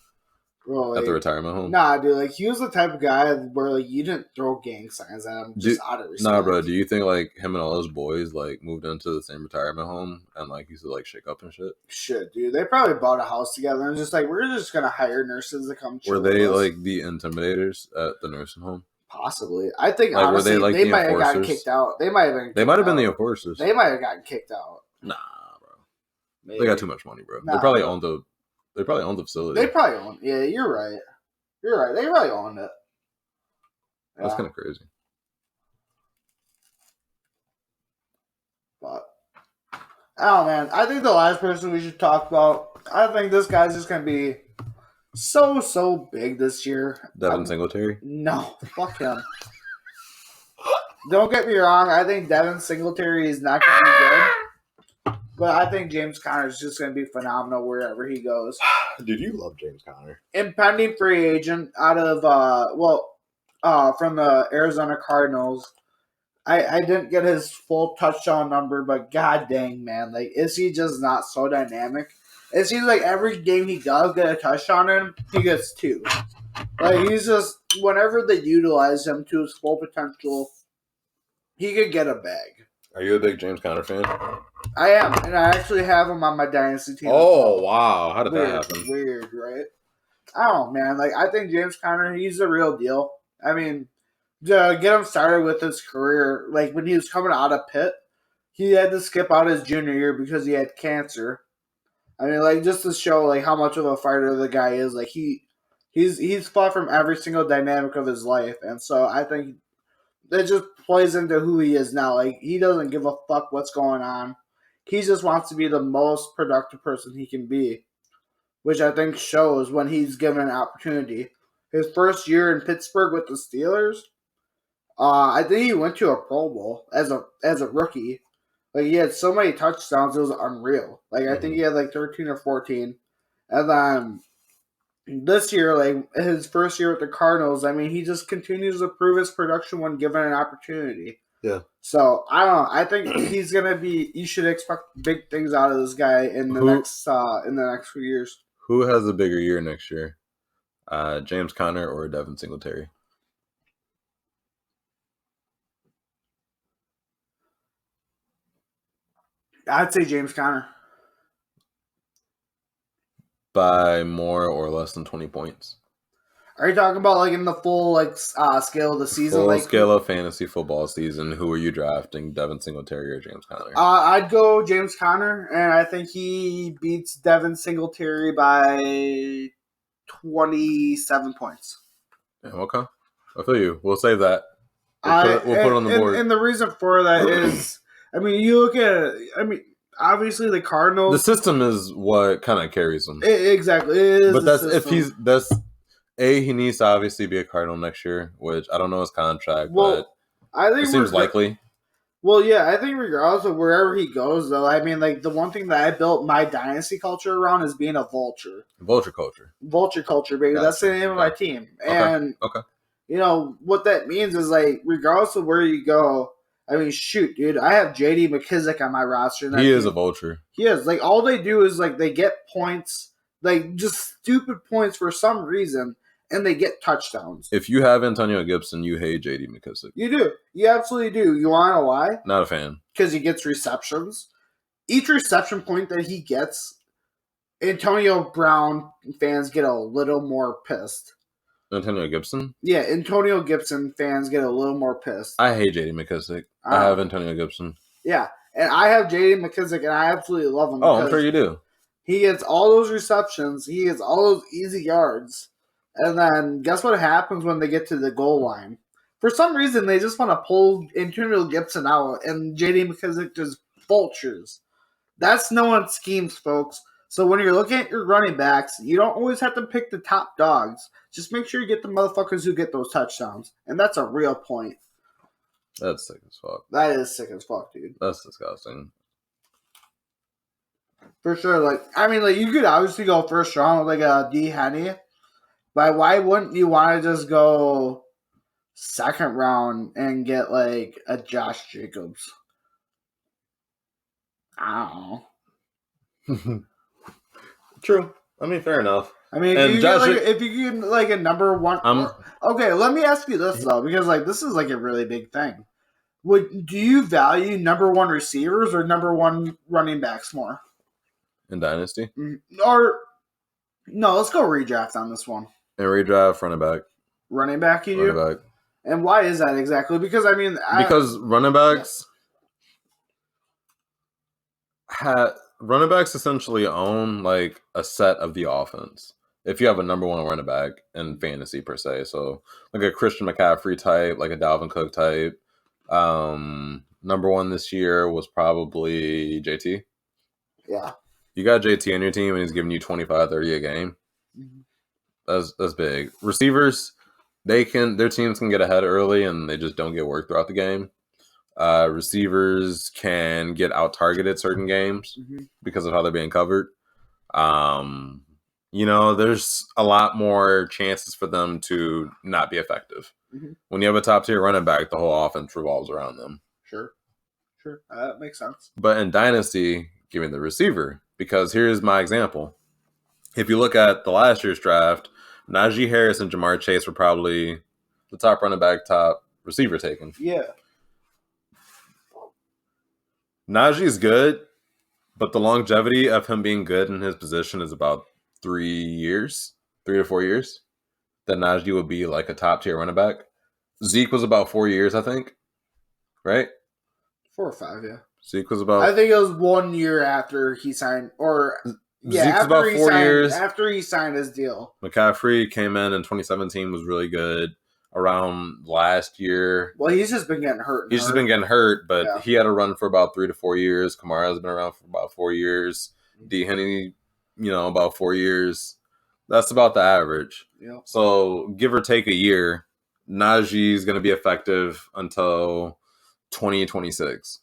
Bro, At the retirement home? Nah, dude. Like, he was the type of guy where, like, you didn't throw gang signs at him just out of respect. Nah, bro. Do you think, like, him and all his boys, like, moved into the same retirement home and, like, used to, like, shake up and shit? Shit, dude. They probably bought a house together and just, like, we're just going to hire nurses to come chill Were they, with us. like, the intimidators at the nursing home? Possibly. I think, Like, honestly, were they, like, they the might have gotten enforcers? kicked out. They might have been They might have been the enforcers. They might have gotten kicked out. Nah, bro. Maybe. They got too much money, bro. Nah, they probably bro. owned the facility. They probably own. Yeah, you're right. You're right. They probably owned it. That's Yeah. kind of crazy. But oh man, I think the last person we should talk about. I think this guy's just gonna be so big this year. Devin Singletary? No, fuck him. Don't get me wrong. I think Devin Singletary is not gonna be good, but I think James Conner is just gonna be phenomenal wherever he goes. Dude, you love James Conner. Impending free agent out of from the Arizona Cardinals. I didn't get his full touchdown number, but god dang, man, like, is he just not so dynamic? It seems like every game he does get a touchdown in, he gets two. Like, he's just, whenever they utilize him to his full potential, he could get a bag. Are you a big James Conner fan? I am, and I actually have him on my Dynasty team. Oh, wow. How did Weird, that happen? Weird, right? I don't know, man. Like, I think James Conner, he's the real deal. I mean, to get him started with his career, like, when he was coming out of Pitt, he had to skip out his junior year because he had cancer. I mean, like, just to show, like, how much of a fighter the guy is. Like, he's fought from every single dynamic of his life, and so I think that just plays into who he is now. Like, he doesn't give a fuck what's going on. He just wants to be the most productive person he can be, which I think shows when he's given an opportunity. His first year in Pittsburgh with the Steelers, I think he went to a Pro Bowl as a rookie. Like, he had so many touchdowns, it was unreal. Like, I think he had like 13 or 14. And then this year, like, his first year with the Cardinals, I mean, he just continues to prove his production when given an opportunity. Yeah. So, I don't know. I think he's going to be, you should expect big things out of this guy in the next few years. Who has a bigger year next year? James Conner or Devin Singletary? I'd say James Conner. By more or less than 20 points? Are you talking about, like, in the full, like, scale of the season? Full like, scale of fantasy football season. Who are you drafting, Devin Singletary or James Conner? I'd go James Conner, and I think he beats Devin Singletary by 27 points. Yeah, okay. I feel you. We'll save that. We'll put it on the board. And the reason for that is, I mean, you look at, obviously the Cardinals. The system is what kind of carries them. Exactly. It is, but that's system. He needs to obviously be a Cardinal next year, which I don't know his contract, Well, but I think it seems likely. Well, yeah, I think regardless of wherever he goes, though, I mean, like, the one thing that I built my dynasty culture around is being a vulture. Vulture culture. Vulture culture, baby. Gotcha. That's the name of my team. And, Okay. you know, what that means is, like, regardless of where you go, I mean, shoot, dude, I have J.D. McKissick on my roster. He is a vulture. He is. Like, all they do is, like, they get points, like, just stupid points for some reason, and they get touchdowns. If you have Antonio Gibson, you hate J.D. McKissick. You do. You absolutely do. You want to know why? Not a fan. Because he gets receptions. Each reception point that he gets, Antonio Brown fans get a little more pissed. Antonio Gibson? Yeah, Antonio Gibson fans get a little more pissed. I hate J.D. McKissick. I have Antonio Gibson. Yeah, and I have J.D. McKissick, and I absolutely love him. Oh, I'm sure you do. He gets all those receptions. He gets all those easy yards. And then guess what happens when they get to the goal line? For some reason, they just want to pull Antonio Gibson out, and J.D. McKissick just vultures. That's no one's schemes, folks. So when you're looking at your running backs, you don't always have to pick the top dogs. Just make sure you get the motherfuckers who get those touchdowns. And that's a real point. That's sick as fuck. That is sick as fuck, dude. That's disgusting. For sure. Like, I mean, like, you could obviously go first round with, like, a D. Henny. But why wouldn't you want to just go second round and get, like, a Josh Jacobs? I don't know. True. I mean, fair enough. I mean, if you get like a number one. Okay, let me ask you this though, because like this is like a really big thing. Do you value number one receivers or number one running backs more in Dynasty? Or no, let's go redraft on this one. And redraft running back. Running back, you do. Running back. And why is that exactly? Because I mean, because running backs. Running backs essentially own like a set of the offense. If you have a number one running back in fantasy per se, so like a Christian McCaffrey type, like a Dalvin Cook type. Number one this year was probably JT. Yeah, you got JT on your team and he's giving you 25, 30 a game. Mm-hmm. That's big. Receivers, their teams can get ahead early and they just don't get work throughout the game. Receivers can get out-targeted certain games because of how they're being covered. There's a lot more chances for them to not be effective. Mm-hmm. When you have a top-tier running back, the whole offense revolves around them. Sure. That makes sense. But in Dynasty, give me the receiver. Because here's my example. If you look at the last year's draft, Najee Harris and Jamar Chase were probably the top running back, top receiver taken. Yeah. Najee's good, but the longevity of him being good in his position is about 3 to 4 years. That Najee would be like a top tier running back. Zeke was about 4 years, I think. Right? 4 or 5, yeah. Zeke was about. I think it was 1 year after he signed, Zeke's about 4 years after he signed his deal. McCaffrey came in 2017, was really good. Around last year. Well, he's just been getting hurt. He's just been getting hurt, but he had a run for about 3 to 4 years. Kamara's been around for about 4 years. D. Henny, about 4 years. That's about the average. Yeah. So give or take a year, Najee's going to be effective until 2026.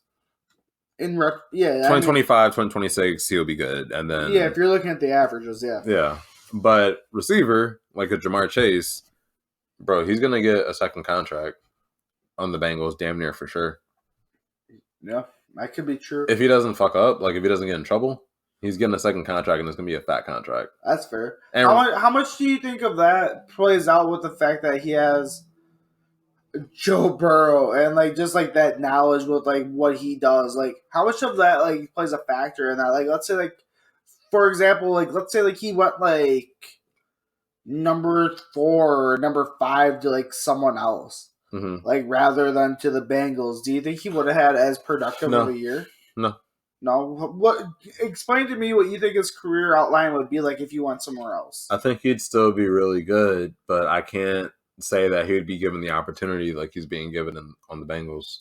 2025, 2026, he'll be good. And then if you're looking at the averages, yeah. Yeah. But receiver, like a Jamar Chase, bro, he's going to get a second contract on the Bengals, damn near for sure. Yeah, that could be true. If he doesn't fuck up, like if he doesn't get in trouble, he's getting a second contract and it's going to be a fat contract. That's fair. And how much do you think of that plays out with the fact that he has Joe Burrow and like just like that knowledge with like what he does? Like how much of that like plays a factor in that? Like let's say like, for example, like let's say like he went like number 4 or number 5 to like someone else, like rather than to the Bengals. Do you think he would have had as productive of a year? No. What? Explain to me what you think his career outline would be like if you went somewhere else. I think he'd still be really good, but I can't say that he would be given the opportunity like he's being given on the Bengals.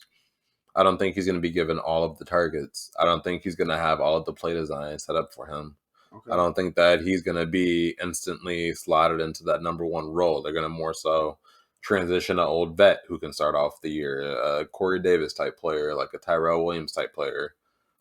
I don't think he's going to be given all of the targets. I don't think he's going to have all of the play design set up for him. Okay. I don't think that he's going to be instantly slotted into that number one role. They're going to more so transition an old vet who can start off the year, a Corey Davis type player, like a Tyrell Williams type player,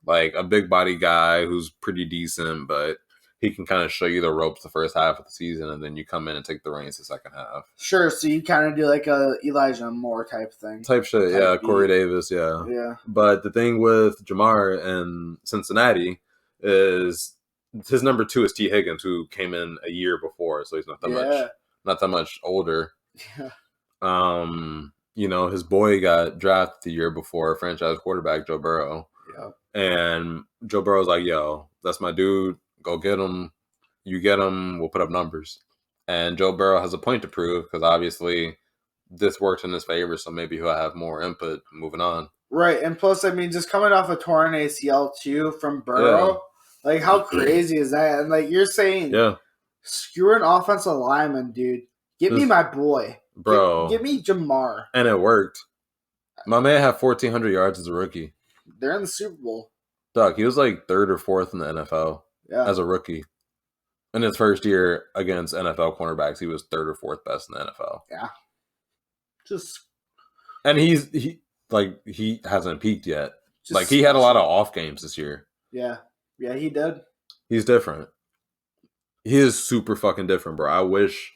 like a big body guy who's pretty decent, but he can kind of show you the ropes the first half of the season, and then you come in and take the reins the second half. Sure, so you kind of do like a Elijah Moore type thing. Type shit, yeah. Corey Davis, yeah. Yeah. But the thing with Jamar in Cincinnati is his number 2 is T. Higgins, who came in a year before, so he's not that much older. Yeah. His boy got drafted the year before, franchise quarterback Joe Burrow. Yeah. And Joe Burrow's like, yo, that's my dude. Go get him. You get him. We'll put up numbers. And Joe Burrow has a point to prove because obviously this worked in his favor, so maybe he'll have more input moving on. Right. And plus, I mean, just coming off a torn ACL too from Burrow, like how crazy is that? And like you're saying, screw an offensive lineman, dude. Give me my boy. Bro. Give me Jamar. And it worked. My man had 1,400 yards as a rookie. They're in the Super Bowl. Doug, he was like 3rd or 4th in the NFL as a rookie. In his first year against NFL cornerbacks, he was 3rd or 4th best in the NFL. Yeah. And he hasn't peaked yet. Like he had a lot of off games this year. Yeah. Yeah, he did. He's different. He is super fucking different, bro. I wish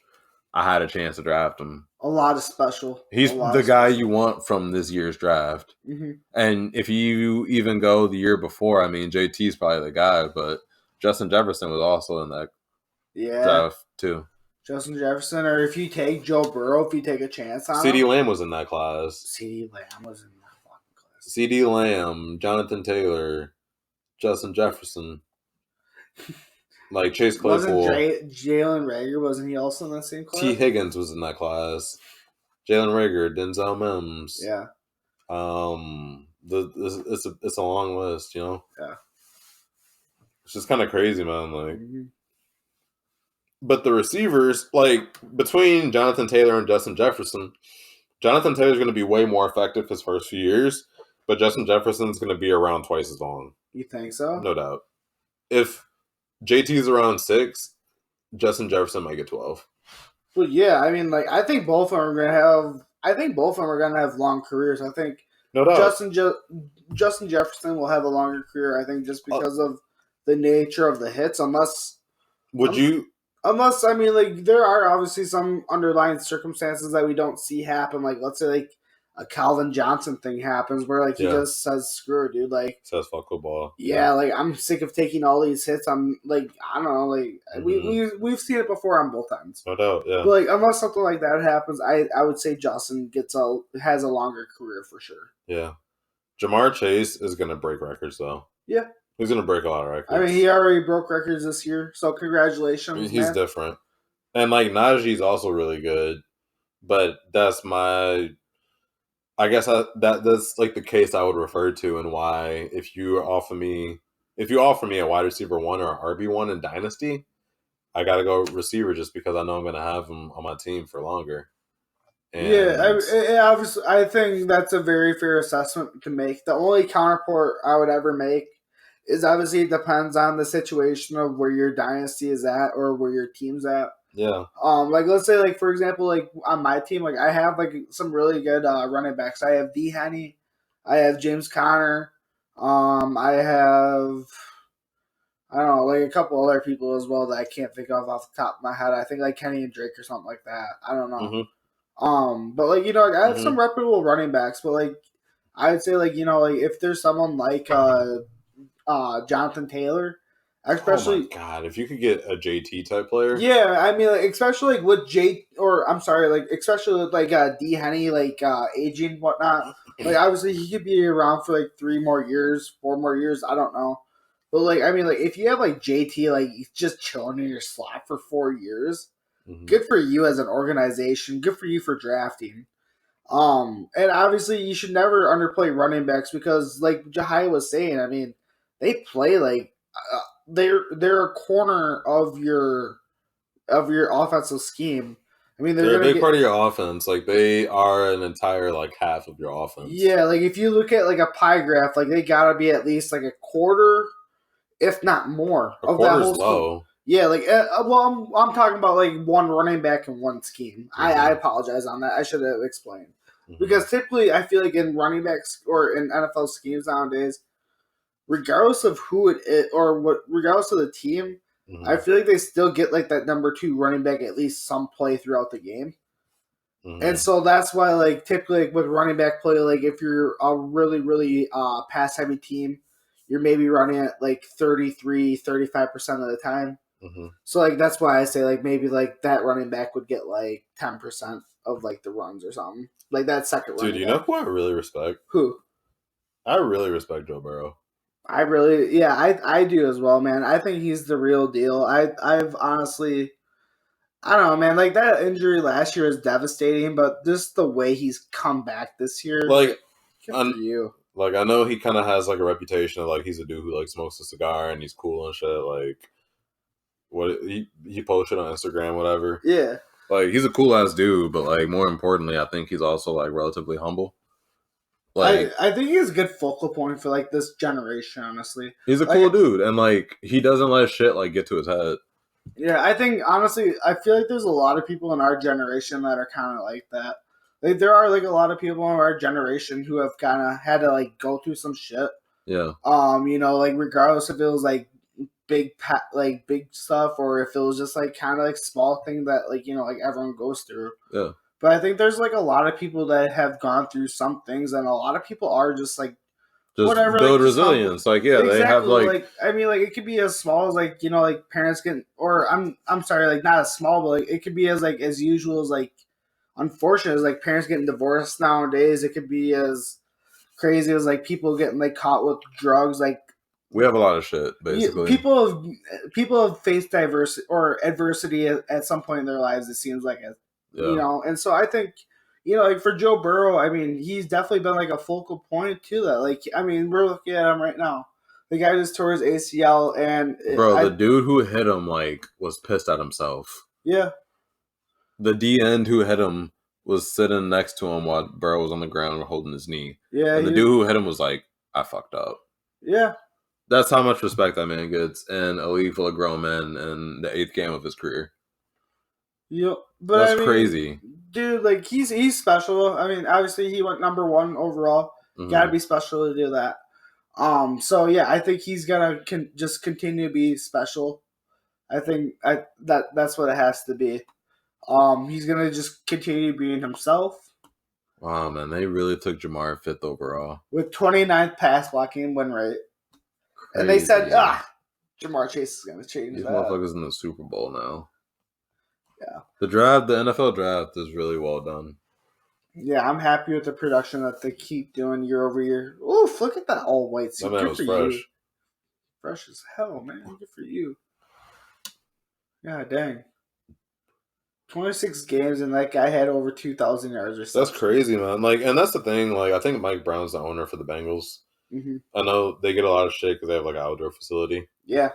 I had a chance to draft him. A lot of special. He's the guy you want from this year's draft. Mm-hmm. And if you even go the year before, I mean, JT's probably the guy, but Justin Jefferson was also in that draft too. Justin Jefferson, or if you take Joe Burrow, if you take a chance on CeeDee Lamb was in that class. CeeDee Lamb was in that fucking class. CeeDee Lamb, Jonathan Taylor, Justin Jefferson. Like Chase Claypool. Wasn't Jalen Reagor, wasn't he also in that same class? T. Higgins was in that class. Jalen Reagor, Denzel Mims. Yeah. It's a long list, you know? Yeah. It's just kind of crazy, man. Like, But the receivers, like, between Jonathan Taylor and Justin Jefferson, Jonathan Taylor's going to be way more effective his first few years, but Justin Jefferson's going to be around twice as long. You think so? No doubt. If JT's around 6, Justin Jefferson might get 12. Well, yeah, I mean, like, I think both of them are going to have long careers. I think no doubt. Justin Jefferson will have a longer career, I think, just because of the nature of the hits, unless, I mean, like, there are obviously some underlying circumstances that we don't see happen. Like, let's say, like, a Calvin Johnson thing happens where, like, he just says, screw it, dude. Like, says fuck football. Yeah, like, I'm sick of taking all these hits. I'm, like, I don't know, like, we've seen it before on both ends. No doubt, yeah. But, like, unless something like that happens, I would say Justin has a longer career for sure. Yeah. Jamar Chase is going to break records, though. Yeah. He's going to break a lot of records. I mean, he already broke records this year, so congratulations, He's different. And, like, Najee's also really good, but that's I guess that's like the case I would refer to, and why if you offer me a wide receiver 1 or an RB1 in Dynasty, I got to go receiver just because I know I'm going to have him on my team for longer. And obviously, I think that's a very fair assessment to make. The only counterpart I would ever make is obviously it depends on the situation of where your dynasty is at or where your team's at. Yeah. Like, let's say, like, for example, like, on my team, like, I have, like, some really good running backs. I have D. Henne. I have James Conner. I have, I don't know, like, a couple other people as well that I can't think of off the top of my head. I think, like, Kenny and Drake or something like that. I don't know. Mm-hmm. But, like, you know, like, I have some reputable running backs. But, like, I would say, like, you know, like, if there's someone like Jonathan Taylor, especially, oh my God, if you could get a JT type player. Yeah, I mean, like, especially like with especially with like D. Henne, like aging and whatnot. Like, obviously he could be around for like 3 more years, 4 more years, I don't know. But like, I mean, like, if you have like JT like just chilling in your slot for 4 years, good for you as an organization. Good for you for drafting. And obviously you should never underplay running backs because, like Jahai was saying, I mean, they play like. They're a corner of your offensive scheme. I mean, they're a big part of your offense. Like, they are an entire like half of your offense. Yeah, like if you look at like a pie graph, like they gotta be at least like a quarter, if not more, of that whole low. Yeah, like well, I'm talking about like one running back and one scheme. I apologize on that. I should have explained because typically I feel like in running backs or in NFL schemes nowadays, regardless of who it is or what, regardless of the team, I feel like they still get like that number 2 running back at least some play throughout the game. And so that's why, like, typically like, with running back play, like if you're a really, really pass heavy team, you're maybe running at like 33, 35% of the time. So like that's why I say like maybe like that running back would get like 10% of like the runs or something. Like that second running Dude, you back. know who I really respect? Who? I really respect Joe Burrow. I do as well, man. I think he's the real deal. I've honestly, I don't know, man. Like that injury last year was devastating, but just the way he's come back this year, Like, good for you. Like, I know he kind of has like a reputation of like he's a dude who like smokes a cigar and he's cool and shit. Like, what he posted on Instagram, whatever. Yeah. Like, he's a cool ass dude, but like more importantly, I think he's also like relatively humble. Like, I think he's a good focal point for like this generation. Honestly, he's a cool dude, and like he doesn't let shit like get to his head. Yeah, I think honestly, I feel like there's a lot of people in our generation that are kind of like that. Like there are like a lot of people in our generation who have kind of had to like go through some shit. Yeah. You know, like regardless if it was like like big stuff or if it was just like kind of like small thing that like you know like everyone goes through. Yeah. But I think there's like a lot of people that have gone through some things, and a lot of people are just like just whatever, build like, resilience. Like, yeah, exactly, they have like I mean, like it could be as small as like you know, like parents getting, or I'm sorry, like not as small, but like it could be as like as usual as like unfortunate as like parents getting divorced nowadays. It could be as crazy as like people getting like caught with drugs. Like we have a lot of shit basically. People have faced diversity or adversity at some point in their lives. It seems like you know, and so I think. You know, like for Joe Burrow, I mean, he's definitely been like a focal point to that. Like, I mean, we're looking at him right now. The guy just tore his ACL, and the dude who hit him like was pissed at himself. Yeah. The D end who hit him was sitting next to him while Burrow was on the ground holding his knee. Yeah. And the dude who hit him was like, "I fucked up." Yeah. That's how much respect that man gets in a league full of grown men in the 8th game of his career. Yep. But that's I mean, crazy. Dude, like he's special. I mean, obviously he went number 1 overall. Gotta be special to do that. So yeah, I think he's gonna just continue to be special. I think that's what it has to be. He's gonna just continue being himself. Wow, man, they really took Jamar 5th overall with 29th pass blocking win rate, crazy. And they said, Jamar Chase is gonna change These that. motherfuckers in the Super Bowl now. Yeah. The NFL draft is really well done. Yeah, I'm happy with the production that they keep doing year over year. Oof, look at that all white suit. That man was fresh. You. Fresh as hell, man. Good for you. God dang. 26 games and that guy had over 2,000 yards or something. That's crazy, man. Like, and that's the thing. Like, I think Mike Brown's the owner for the Bengals. I know they get a lot of shit because they have like an outdoor facility. Yeah.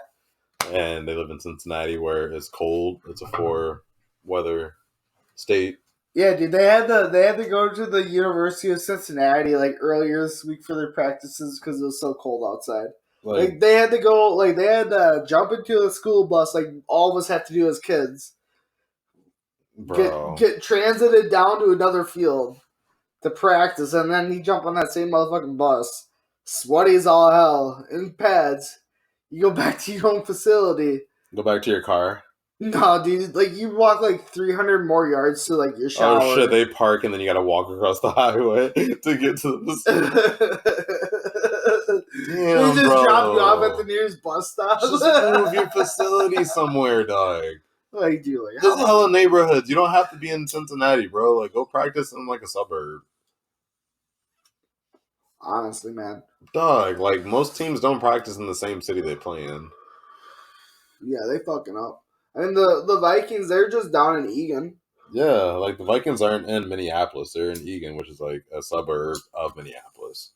And they live in Cincinnati where it's cold. It's a 4 weather state. Yeah, dude, they had to go to the University of Cincinnati like earlier this week for their practices because it was so cold outside. Like they had to go, like they had to jump into the school bus, like all of us have to do as kids. Bro. Get transited down to another field to practice, and then you jump on that same motherfucking bus, sweaty as all hell, in pads. You go back to your own facility. Go back to your car. No, dude, like you walk like 300 more yards to like your shower. Oh shit, they park and then you gotta walk across the highway to get to the Damn, they just drop you off at the nearest bus stop. Just move your facility somewhere, dog. Like, dude, like, there's a hell of neighborhoods. You don't have to be in Cincinnati, bro. Like, go practice in like a suburb. Honestly, man. Dog, like most teams don't practice in the same city they play in. Yeah, they fucking up. I mean, the Vikings, they're just down in Egan. Yeah, like the Vikings aren't in Minneapolis. They're in Egan, which is like a suburb of Minneapolis.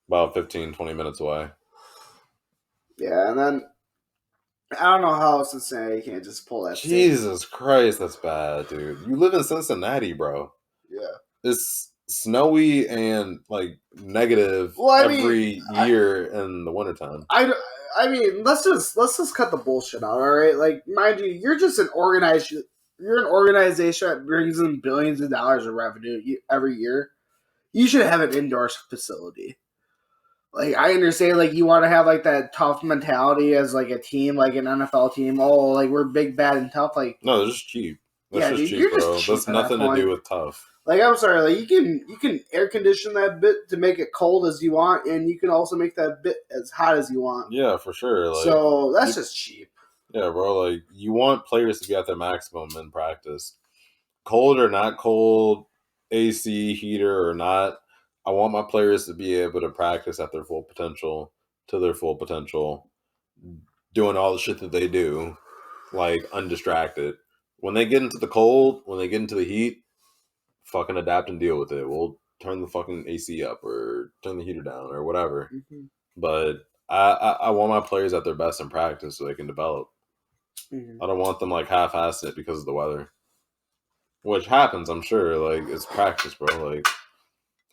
About 15, 20 minutes away. Yeah, and then I don't know how Cincinnati can't just pull that. Jesus Christ, that's bad, dude. You live in Cincinnati, bro. Yeah. It's snowy and like negative every year in the wintertime. I I mean, let's just cut the bullshit out, all right? Like, mind you, you're an organization that brings in billions of dollars of revenue every year. You should have an indoor facility. Like, I understand, like, you want to have, like, that tough mentality as, like, a team, like an NFL team. Oh, like, we're big, bad, and tough. Like, no, they're just cheap. That's dude, cheap, you're bro. just cheap. That's nothing to do with tough. Like, I'm sorry, like, you can air condition that bit to make it cold as you want, and you can also make that bit as hot as you want. Yeah, for sure. Like, so that's just cheap. Yeah, bro. Like, you want players to be at their maximum in practice, cold or not cold, AC, heater or not. I want my players to be able to practice at their full potential, doing all the shit that they do, like, undistracted. When they get into the cold, when they get into the heat, fucking adapt and deal with it. We'll turn the fucking AC up or turn the heater down or whatever. Mm-hmm. But I want my players at their best in practice so they can develop. Mm-hmm. I don't want them, like, half-assed it because of the weather. Which happens, I'm sure. Like, it's practice, bro. Like,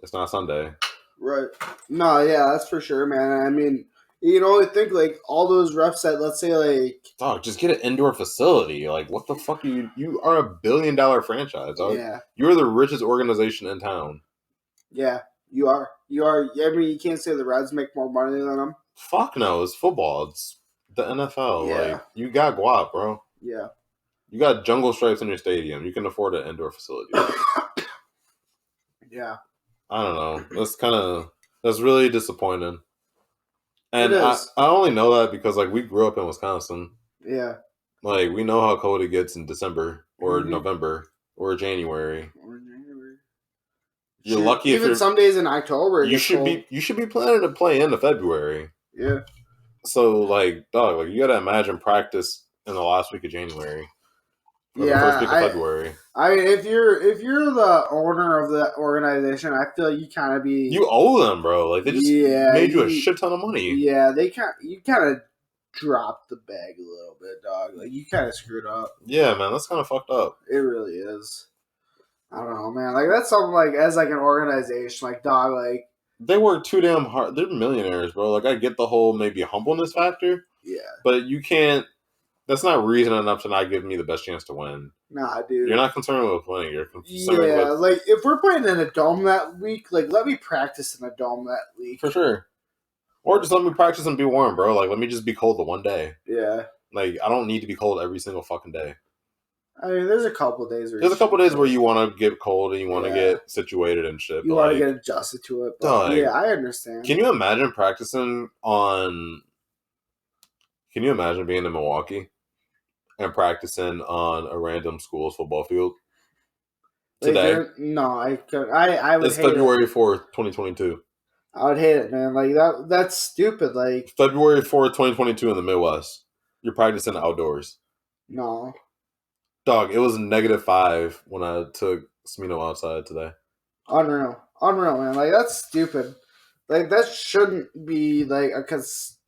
it's not Sunday. Right. No, yeah, that's for sure, man. I mean, you know, I think, like, all those refs that, let's say, like... Dog, just get an indoor facility. Like, what the fuck are you... You are a billion-dollar franchise, dog. Yeah. You're the richest organization in town. Yeah, you are. You are. I mean, you can't say the Reds make more money than them. Fuck no. It's football. It's the NFL. Yeah. Like, you got guap, bro. Yeah. You got jungle stripes in your stadium. You can afford an indoor facility. Yeah. I don't know. That's really disappointing. And I only know that because, like, we grew up in Wisconsin. Yeah. Like, we know how cold it gets in December or November or January. You're lucky if even some days in October. You should be planning to play into February. Yeah. So, like, dog, like, you gotta imagine practice in the last week of January. Or the first week of February. If you're the owner of the organization, I feel you kind of be. You owe them, bro. Like, they just made you a shit ton of money. Yeah, you kind of dropped the bag a little bit, dog. Like, you kind of screwed up. Yeah, man, that's kind of fucked up. It really is. I don't know, man. Like, that's something, like, as, like, an organization, like, dog, like... They work too damn hard. They're millionaires, bro. Like, I get the whole maybe humbleness factor. Yeah. But you can't... That's not reason enough to not give me the best chance to win. Nah, dude. You're not concerned with winning. You're concerned with... like, if we're playing in a dome that week, like, let me practice in a dome that week. For sure. Or just let me practice and be warm, bro. Like, let me just be cold the one day. Yeah. Like, I don't need to be cold every single fucking day. I mean, there's a couple days where you want to get cold and you want to get situated and shit. You want to get adjusted to it. But yeah, I understand. Can you imagine practicing on... Can you imagine being in Milwaukee and practicing on a random school's football field today? No, I could. I would. It's February 4th, 2022. I would hate it, man. Like, that's stupid. Like, February 4th, 2022 in the Midwest. You're practicing outdoors. No. Dog, it was -5 when I took Smino outside today. Unreal, man. Like, that's stupid. Like, that shouldn't be, like,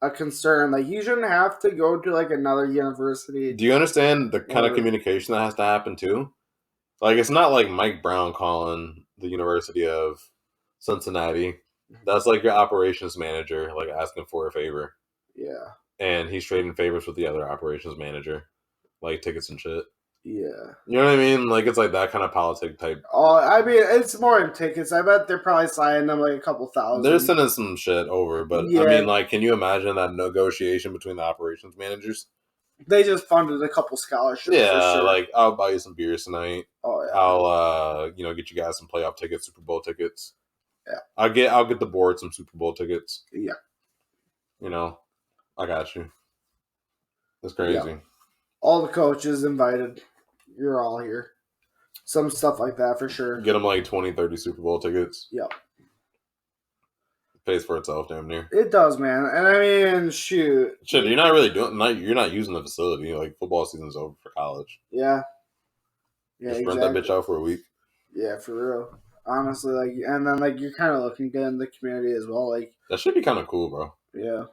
a concern. Like, you shouldn't have to go to, like, another university. Do you understand the kind of communication that has to happen, too? Like, it's not like Mike Brown calling the University of Cincinnati. That's, like, your operations manager, like, asking for a favor. Yeah. And he's trading favors with the other operations manager. Like, tickets and shit. Yeah. You know what I mean? Like, it's like that kind of politic type. Oh, I mean, it's more than tickets. I bet they're probably signing them like a couple thousand. They're sending some shit over, but I mean, like, can you imagine that negotiation between the operations managers? They just funded a couple scholarships. Yeah, for sure. Like, I'll buy you some beers tonight. Oh yeah. I'll get you guys some playoff tickets, Super Bowl tickets. Yeah. I'll get the board some Super Bowl tickets. Yeah. You know, I got you. That's crazy. Yeah. All the coaches invited. You're all here. Some stuff like that for sure. Get them like 20, 30 Super Bowl tickets. Yep. It pays for itself, damn near. It does, man. And I mean, shoot. Shit, you're not really you're not using the facility. Like, football season's over for college. Yeah. Yeah, just rent that bitch out for a week. Yeah, for real. Honestly, like, and then, like, you're kind of looking good in the community as well. Like, that should be kind of cool, bro. Yeah.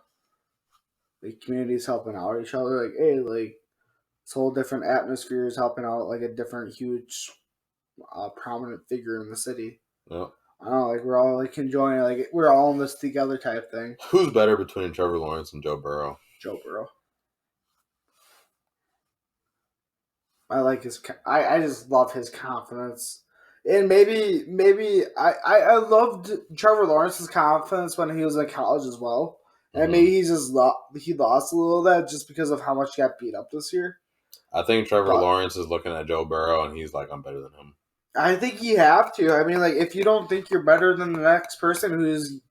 Like, communities helping out each other. Like, hey, like, this whole different atmosphere is helping out, like, a different huge prominent figure in the city. Yeah. I don't know, like, we're all, like, enjoying it. Like, we're all in this together type thing. Who's better between Trevor Lawrence and Joe Burrow? Joe Burrow. I like his. I just love his confidence, and maybe I loved Trevor Lawrence's confidence when he was in college as well, and maybe he lost a little of that just because of how much he got beat up this year. I think Trevor Lawrence is looking at Joe Burrow and he's like, I'm better than him. I think you have to. I mean, like, if you don't think you're better than the next person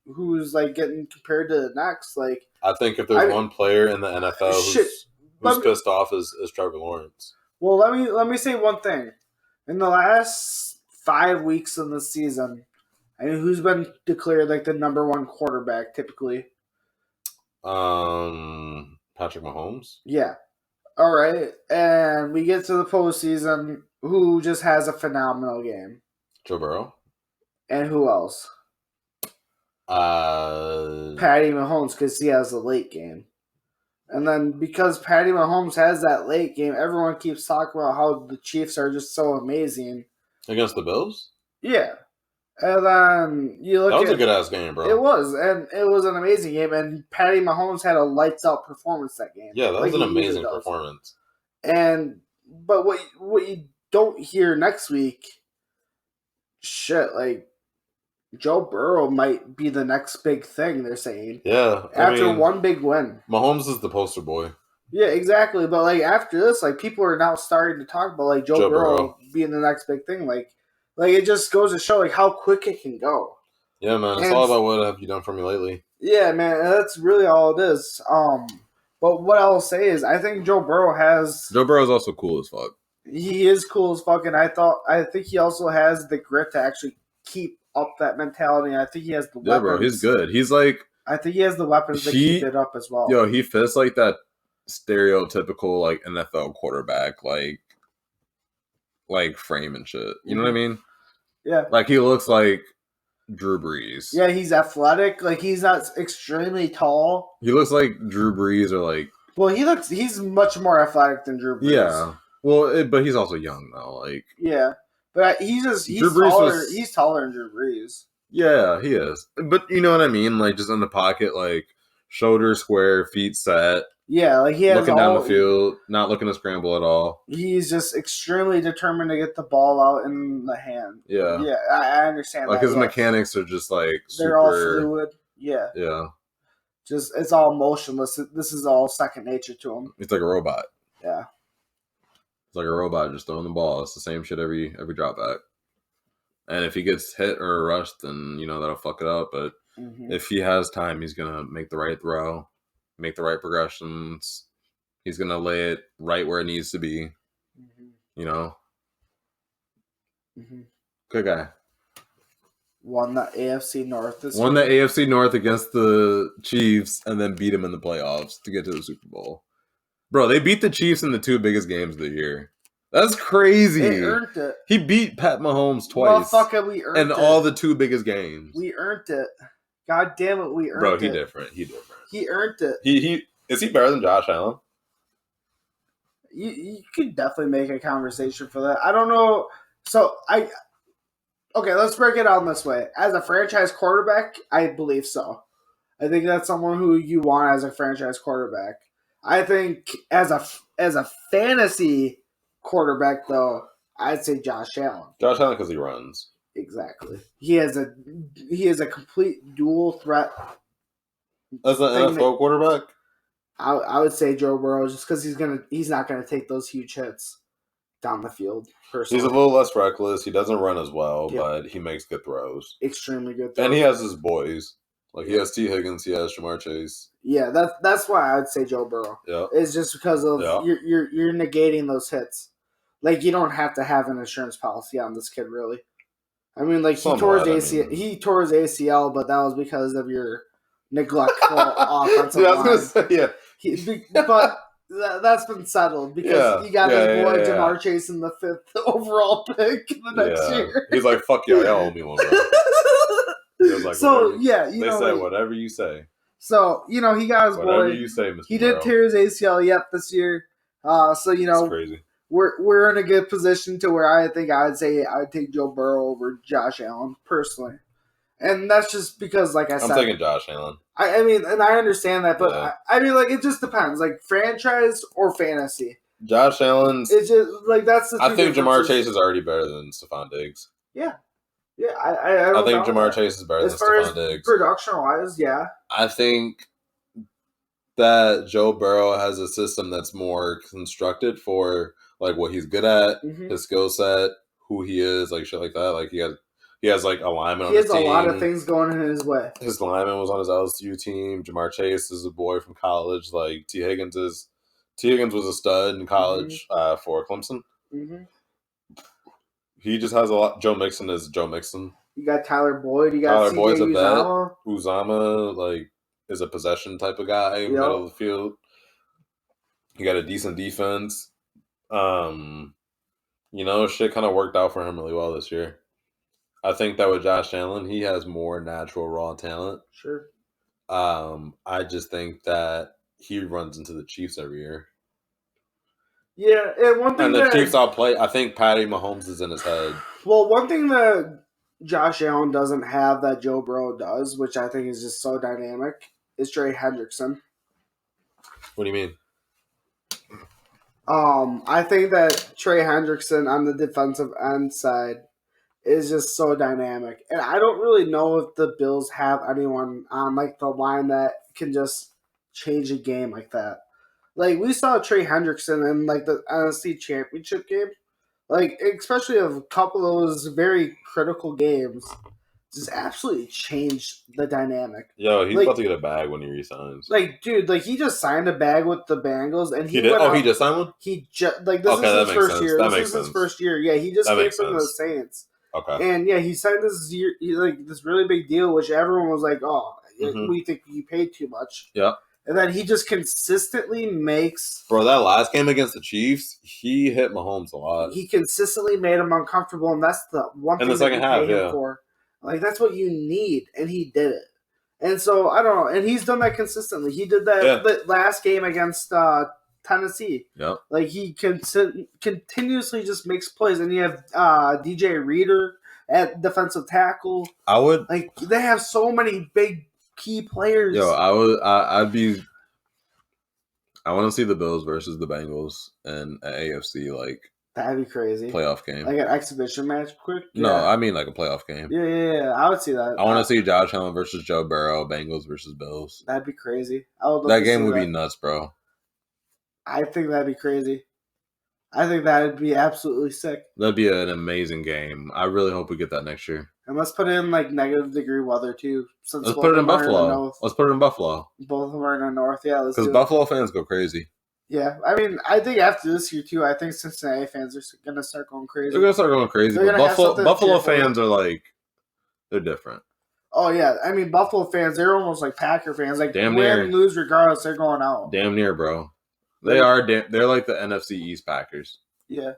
who's like getting compared to the next, like, I think if there's one player in the NFL who's pissed off is Trevor Lawrence. Well, let me say one thing. In the last 5 weeks of the season, I mean, who's been declared like the number one quarterback typically? Patrick Mahomes. Yeah. All right, and we get to the postseason. Who just has a phenomenal game? Joe Burrow. And who else? Patty Mahomes, because he has a late game. And then because Patty Mahomes has that late game, everyone keeps talking about how the Chiefs are just so amazing. Against the Bills? Yeah. And then you look at... That was a good-ass game, bro. It was, and it was an amazing game, and Patty Mahomes had a lights-out performance that game. Yeah, that was an amazing performance. But what you don't hear next week, like, Joe Burrow might be the next big thing, they're saying. Yeah. After one big win. Mahomes is the poster boy. Yeah, exactly. But, like, after this, like, people are now starting to talk about, like, Joe Burrow being the next big thing. Like, it just goes to show, like, how quick it can go. Yeah, man. It's all about what have you done for me lately. Yeah, man. That's really all it is. But what I'll say is I think Joe Burrow is also cool as fuck. He is cool as fuck, and I think he also has the grit to actually keep up that mentality. I think he has the weapons. Yeah, bro, he's good. He's like... I think he has the weapons to keep it up as well. Yo, he fits like that stereotypical like NFL quarterback, like frame and shit. You know what I mean? Yeah. Like he looks like Drew Brees. Yeah, he's athletic. Like he's not extremely tall. He looks like Drew Brees or like... Well, he's much more athletic than Drew Brees. Yeah. Well, but he's also young though. Like... Yeah. But he's taller. He's taller than Drew Brees. Yeah, he is. But you know what I mean? Like just in the pocket, like shoulders square, feet set. Yeah, like he has looking down the field, not looking to scramble at all. He's just extremely determined to get the ball out in the hand. Yeah, yeah, I understand. Like his mechanics are just like they're all fluid. Yeah, yeah. Just it's all motionless. This is all second nature to him. It's like a robot. Yeah. It's like a robot just throwing the ball. It's the same shit every drop back. And if he gets hit or rushed, then, that'll fuck it up. But if he has time, he's going to make the right throw, make the right progressions. He's going to lay it right where it needs to be. Good guy. Won the AFC North Won the AFC North against the Chiefs and then beat him in the playoffs to get to the Super Bowl. Bro, they beat the Chiefs in the two biggest games of the year. That's crazy. They earned it. He beat Pat Mahomes twice. Motherfucker, we earned it. And all the two biggest games. We earned it. God damn it, we earned it. Bro, he different. He earned it. Is he better than Josh Allen? You could definitely make a conversation for that. I don't know. Okay, let's break it down this way. As a franchise quarterback, I believe so. I think that's someone who you want as a franchise quarterback. I think as a fantasy quarterback, though, I'd say Josh Allen. Josh Allen because he runs. Exactly. He has a complete dual threat. As an NFL quarterback, I would say Joe Burrow just because he's not gonna take those huge hits down the field. Personally. He's a little less reckless. He doesn't run as well, but he makes good throws. Extremely good throws. And he has his boys. Like he has T. Higgins, he has Jamar Chase. Yeah, that's why I'd say Joe Burrow. Yeah, it's just because of you're negating those hits. Like you don't have to have an insurance policy on this kid, really. I mean, like he tore his ACL, but that was because of your neglectful offensive line. I was gonna say, but that's been settled because he got his boy Jamar Chase in the 5th overall pick the next year. He's like, "Fuck y'all owe me one." Bro. Like, they say whatever you say. So he got his boy. Whatever you say, Mr. He did tear his ACL this year. So that's crazy. We're in a good position to where I think I'd say I'd take Joe Burrow over Josh Allen personally, And that's just because, like I said, I'm taking Josh Allen. I mean, and I understand that, but Yeah. I mean, like, it just depends, like, franchise or fantasy. Josh Allen's. It's just, like, that's the two I think Jamar differences. Chase is already better than Stephon Diggs. Yeah. Yeah, I think Jamar Chase is better as than far Stephon as Diggs. production-wise, yeah. I think that Joe Burrow has a system that's more constructed for, like, what he's good at, his skill set, who he is, like, shit like that. Like, he has like, alignment on his team. He has a lot of things going in his way. His lineman was on his LSU team. Jamar Chase is a boy from college. Like, T. Higgins was a stud in college for Clemson. He just has a lot. Joe Mixon is Joe Mixon. You got Tyler Boyd. You got CJ Boyd's a Uzomah. vet. Uzomah, like, is a possession type of guy, middle of the field. He got a decent defense. Shit kind of worked out for him really well this year. I think that with Josh Allen, he has more natural raw talent. Sure. I just think that he runs into the Chiefs every year. Yeah, and one thing the Chiefs outplay. I think Patty Mahomes is in his head. Well, one thing that Josh Allen doesn't have that Joe Burrow does, which I think is just so dynamic, is Trey Hendrickson. What do you mean? I think that Trey Hendrickson on the defensive end side is just so dynamic. And I don't really know if the Bills have anyone on, like, the line that can just change a game like that. Like, we saw Trey Hendrickson in, like, the NFC Championship game. Like, especially a couple of those very critical games, just absolutely changed the dynamic. Yo, he's about to get a bag when he resigns. Like, dude, like, he just signed a bag with the Bengals, and he did. He just signed one. He just this is his first year. This is his first year. Yeah, he just came from the Saints. Okay. And yeah, he signed this year, this really big deal, which everyone was like, "Oh, we think you paid too much." Yeah. And then he just consistently makes. Bro, that last game against the Chiefs, he hit Mahomes a lot. He consistently made him uncomfortable, and that's the one thing in the second half, him for. Like, that's what you need, and he did it. And so I don't know, and he's done that consistently. He did that last game against Tennessee. Yep. Like, he continuously just makes plays, and you have DJ Reader at defensive tackle. They have so many big key players. Yo, I want to see the Bills versus the Bengals and an AFC, like, that'd be crazy. Playoff game. Like an exhibition match quick? Yeah. No, I mean like a playoff game. Yeah. I would see that. I want to see Josh Allen versus Joe Burrow, Bengals versus Bills. That'd be crazy. That game would be nuts, bro. I think that'd be crazy. I think that'd be absolutely sick. That'd be an amazing game. I really hope we get that next year. And let's put it in, like, negative degree weather too. Let's put it in Buffalo. Let's put it in Buffalo. Both of them are in the north. Yeah, because Buffalo fans go crazy. Yeah, I mean, I think after this year too, I think Cincinnati fans are gonna start going crazy. They're gonna start going crazy. But Buffalo fans are like, they're different. Oh yeah, I mean, Buffalo fans, they're almost like Packer fans. Like, win and lose regardless, they're going out. Damn near, bro. They are. They're like the NFC East Packers. Yeah.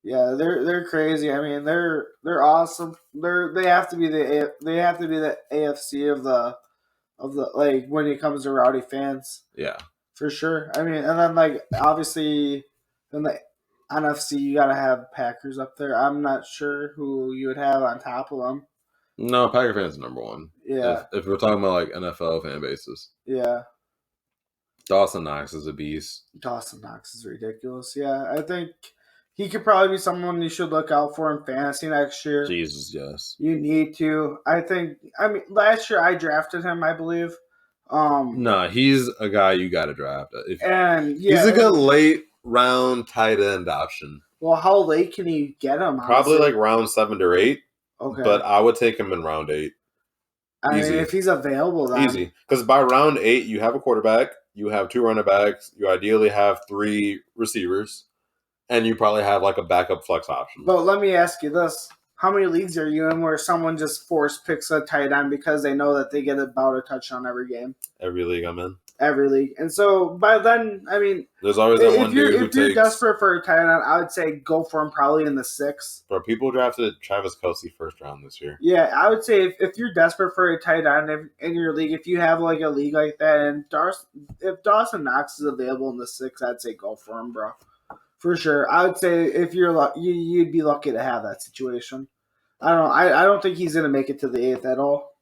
Yeah, they're crazy. I mean, they're awesome. They have to be the AFC of the like, when it comes to rowdy fans. Yeah. For sure. I mean, and then, like, obviously in the NFC you gotta have Packers up there. I'm not sure who you would have on top of them. No, Packer fans are number one. Yeah. If we're talking about, like, NFL fan bases. Yeah. Dawson Knox is a beast. Dawson Knox is ridiculous. Yeah, I think he could probably be someone you should look out for in fantasy next year. Jesus, yes. You need to. I mean, last year I drafted him, I believe. No, he's a guy you got to draft. He's a good late round tight end option. Well, how late can you get him? Probably like round 7 or 8. Okay. But I would take him in round 8. I mean, if he's available, then. Easy. Because by round 8, you have a quarterback, you have 2 running backs, you ideally have 3 receivers, and you probably have, like, a backup flex option. But let me ask you this. How many leagues are you in where someone just force picks a tight end because they know that they get about a touchdown every game? Every league I'm in. Every league. And so by then, I mean, there's always that one dude who takes... If you're desperate for a tight end, I would say go for him probably in the 6th. Bro, people drafted Travis Kelce first round this year. Yeah, I would say if you're desperate for a tight end in your league, if you have like a league like that, and if Dawson Knox is available in the 6th, I'd say go for him, bro. For sure. I would say if you're you'd be lucky to have that situation. I don't know. I don't think he's gonna make it to the 8th at all.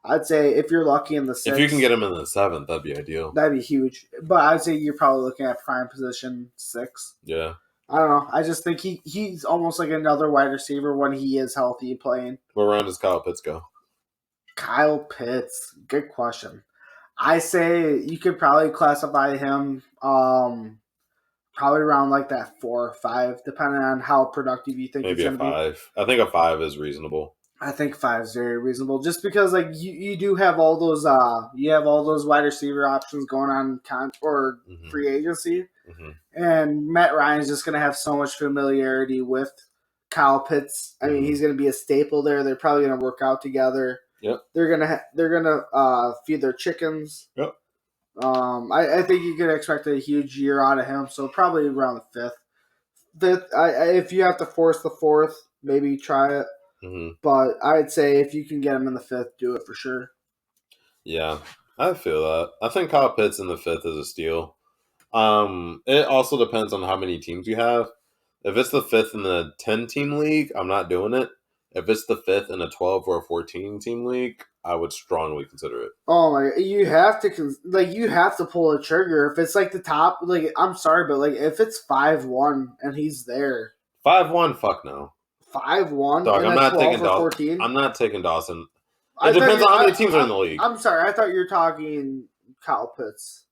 I'd say if you're lucky in the 6th, If you can get him in the 7th, that'd be ideal. that'd be huge. But I'd say you're probably looking at prime position 6. Yeah. I don't know. I just think he's almost like another wide receiver when he is healthy playing. Where round does Kyle Pitts go? Kyle Pitts, good question. I say you could probably classify him probably around like that 4 or 5, depending on how productive you think Maybe he's a going to be. 5. I think a 5 is reasonable. I think 5 is very reasonable, just because like you do have all those wide receiver options going on free agency, and Matt Ryan's just going to have so much familiarity with Kyle Pitts. I mean, he's going to be a staple there. They're probably going to work out together. Yep. They're gonna feed their chickens. Yep. I think you could expect a huge year out of him. So probably around the 5th. If you have to force the 4th, maybe try it. But I'd say if you can get him in the 5th, do it for sure. Yeah, I feel that. I think Kyle Pitts in the 5th is a steal. It also depends on how many teams you have. If it's the 5th in the 10-team league, I'm not doing it. If it's the 5th in a 12 or a 14-team league, I would strongly consider it. Oh my! You have to pull a trigger if it's like the top. Like, I'm sorry, but like if it's 5-1 and he's there, 5-1, fuck no. 5-1. Dog, I'm not taking Dawson. 14? I'm not taking Dawson. It depends on how many teams are in the league. I'm sorry, I thought you were talking Kyle Pitts.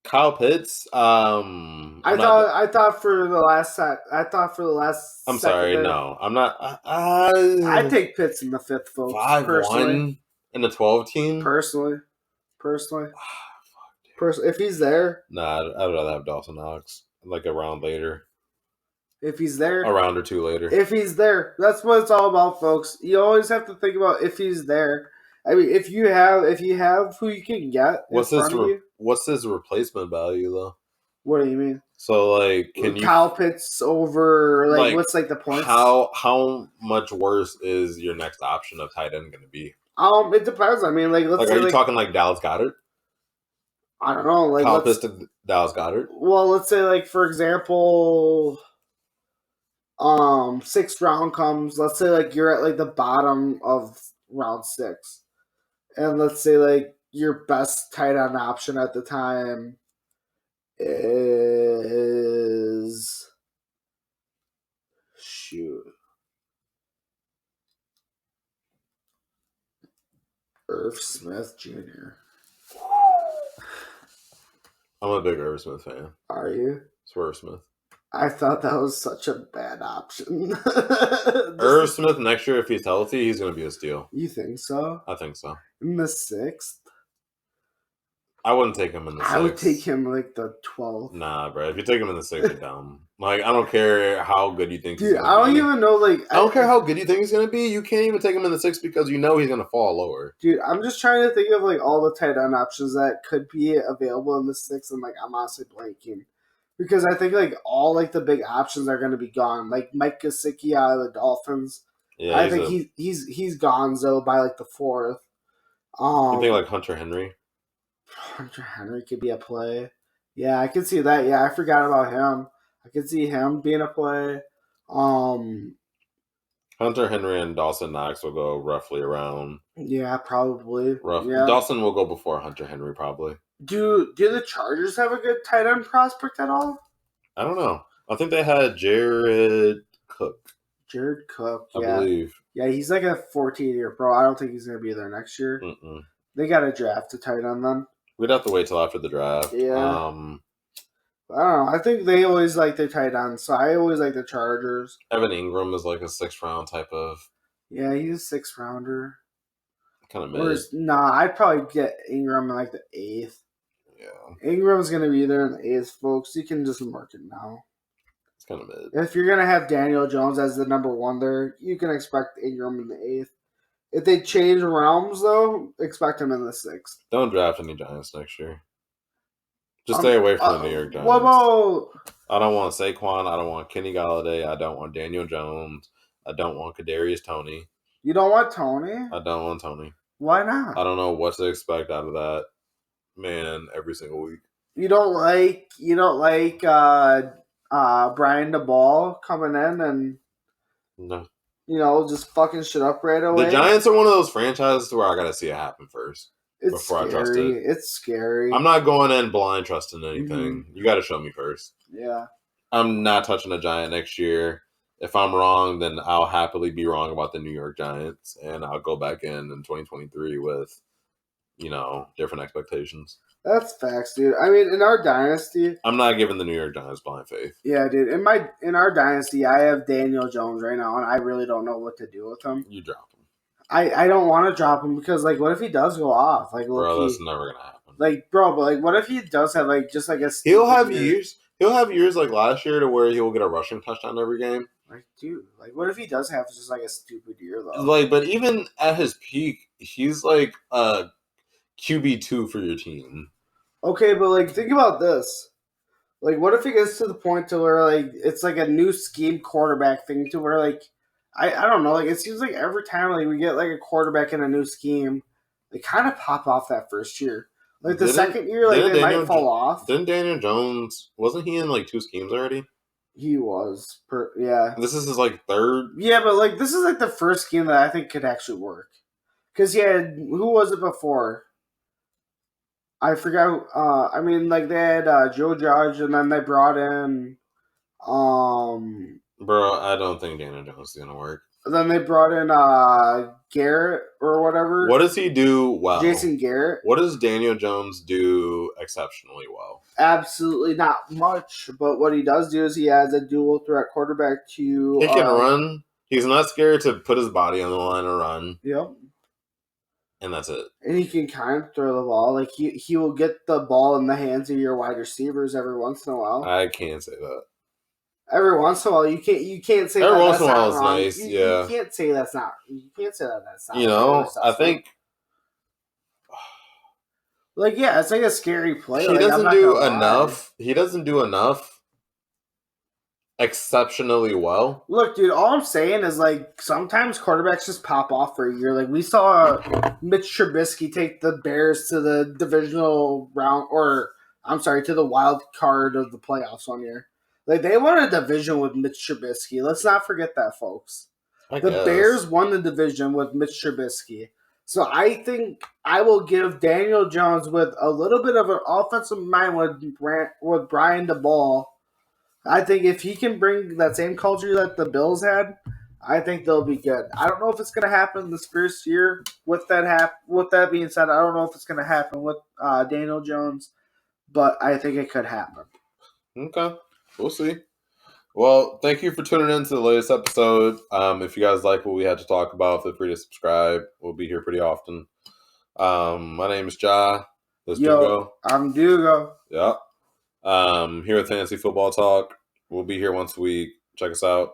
Kyle Pitts. I thought for the last set. I thought for the last. I'm sorry. No, I'm not. I take Pitts in the 5th, folks. 5-1 in the 12-team. Personally. If he's there. Nah, I'd rather have Dawson Knox like a round later. If he's there, a round or two later. If he's there, that's what it's all about, folks. You always have to think about if he's there. I mean, if you have who you can get. What's his replacement value though? What do you mean? So like, can you Kyle Pitts over like what's like the points? How much worse is your next option of tight end going to be? It depends. I mean, like let's say, are you talking like Dallas Goedert? I don't know. Like Kyle Pitts to Dallas Goedert. Well, let's say like for example, 6th round comes. Let's say like you're at like the bottom of round 6, and let's say like your best tight end option at the time is Irv Smith Jr. I'm a big Irv Smith fan. Are you? Swerve Smith. I thought that was such a bad option. Irv Smith next year, if he's healthy, he's going to be a steal. You think so? I think so. In the 6th? I wouldn't take him in the 6th. I would take him like the 12th. Nah, bro. If you take him in the 6th, you're dumb. Like, I don't care how good you think he's going to be. I don't even know, like... I don't care how good you think he's going to be. You can't even take him in the 6th because you know he's going to fall lower. Dude, I'm just trying to think of, like, all the tight end options that could be available in the 6th, and, like, I'm honestly blanking. Because I think, like, all, like, the big options are going to be gone. Like, Mike Gesicki out of the Dolphins. Yeah, I think he's gone, though, by, like, the 4th. You think, like, Hunter Henry? Hunter Henry could be a play. Yeah, I could see that. Yeah, I forgot about him. I could see him being a play. Hunter Henry and Dawson Knox will go roughly around. Yeah, probably. Yeah. Dawson will go before Hunter Henry, probably. Do the Chargers have a good tight end prospect at all? I don't know. I think they had Jared Cook. Yeah. I believe. Yeah, he's like a 14-year pro. I don't think he's going to be there next year. They got to draft a tight end then. We'd have to wait till after the draft. Yeah. I don't know. I think they always like their tight ends, so I always like the Chargers. Evan Ingram is like a 6th round type of. Yeah, he's a 6th rounder. Kind of mid. I'd probably get Ingram in like the 8th. Yeah. Ingram's going to be there in the 8th, folks. You can just mark it now. It's kind of mid. If you're going to have Daniel Jones as the number 1 there, you can expect Ingram in the 8th. If they change realms, though, expect him in the 6th. Don't draft any Giants next year. Just stay away from the New York Giants. What about... I don't want Saquon. I don't want Kenny Galladay. I don't want Daniel Jones. I don't want Kadarius Toney. You don't want Toney? I don't want Toney. Why not? I don't know what to expect out of that man every single week. You don't like Brian DeBall coming in and... No. just fucking shit up right away. The Giants are one of those franchises where I gotta see it happen first. It's before scary. I trust it. It's scary. I'm not going in blind trusting anything. You got to show me first. Yeah. I'm not touching a Giant next year. If I'm wrong, then I'll happily be wrong about the New York Giants, and I'll go back in 2023 with, different expectations. That's facts, dude. I mean, in our dynasty, I'm not giving the New York Giants blind faith. Yeah, dude. In our dynasty, I have Daniel Jones right now, and I really don't know what to do with him. You drop him. I don't want to drop him because, what if he does go off? Bro, that's never gonna happen. But what if he does have just a He'll have years. He'll have years like last year to where he'll get a rushing touchdown every game. Dude, what if he does have just a stupid year though? But even at his peak, he's like a QB2 for your team. Okay, but think about this. What if he gets to the point to where it's a new scheme quarterback thing to where I don't know, it seems like every time we get a quarterback in a new scheme, they kind of pop off that first year. The second year, they might fall off. Didn't Daniel Jones, wasn't he in 2 schemes already? He was, yeah. This is his third. Yeah, but this is the first scheme that I think could actually work. Because who was it before? I forgot. They had Joe Judge, and then they brought in. Bro, I don't think Daniel Jones is gonna work. Then they brought in Garrett or whatever. What does he do well? Jason Garrett. What does Daniel Jones do exceptionally well? Absolutely not much, but what he does do is he has a dual threat quarterback to. He can run. He's not scared to put his body on the line or run. Yep. And that's it. And he can kind of throw the ball. He will get the ball in the hands of your wide receivers every once in a while. I can't say that. Every once in a while, you can't say every that once in a while is nice. You can't say that's not. You can't say that's not. I think. It's a scary play. He doesn't do enough. He doesn't do enough exceptionally well. Look, dude, all I'm saying is sometimes quarterbacks just pop off for a year. We saw Mitch Trubisky take the Bears to the divisional round, to the wild card of the playoffs one year. They won a division with Mitch Trubisky. Let's not forget that, folks. The Bears won the division with Mitch Trubisky. So I think I will give Daniel Jones with a little bit of an offensive mind with Brian DeBall. I think if he can bring that same culture that the Bills had, I think they'll be good. I don't know if it's going to happen this first year. With that being said, I don't know if it's going to happen with Daniel Jones, but I think it could happen. Okay. We'll see. Well, thank you for tuning in to the latest episode. If you guys like what we had to talk about, feel free to subscribe. We'll be here pretty often. My name is Jah. Dugo. I'm Dugo. Yeah. Here at Dynasty Football Talk. We'll be here once a week. Check us out.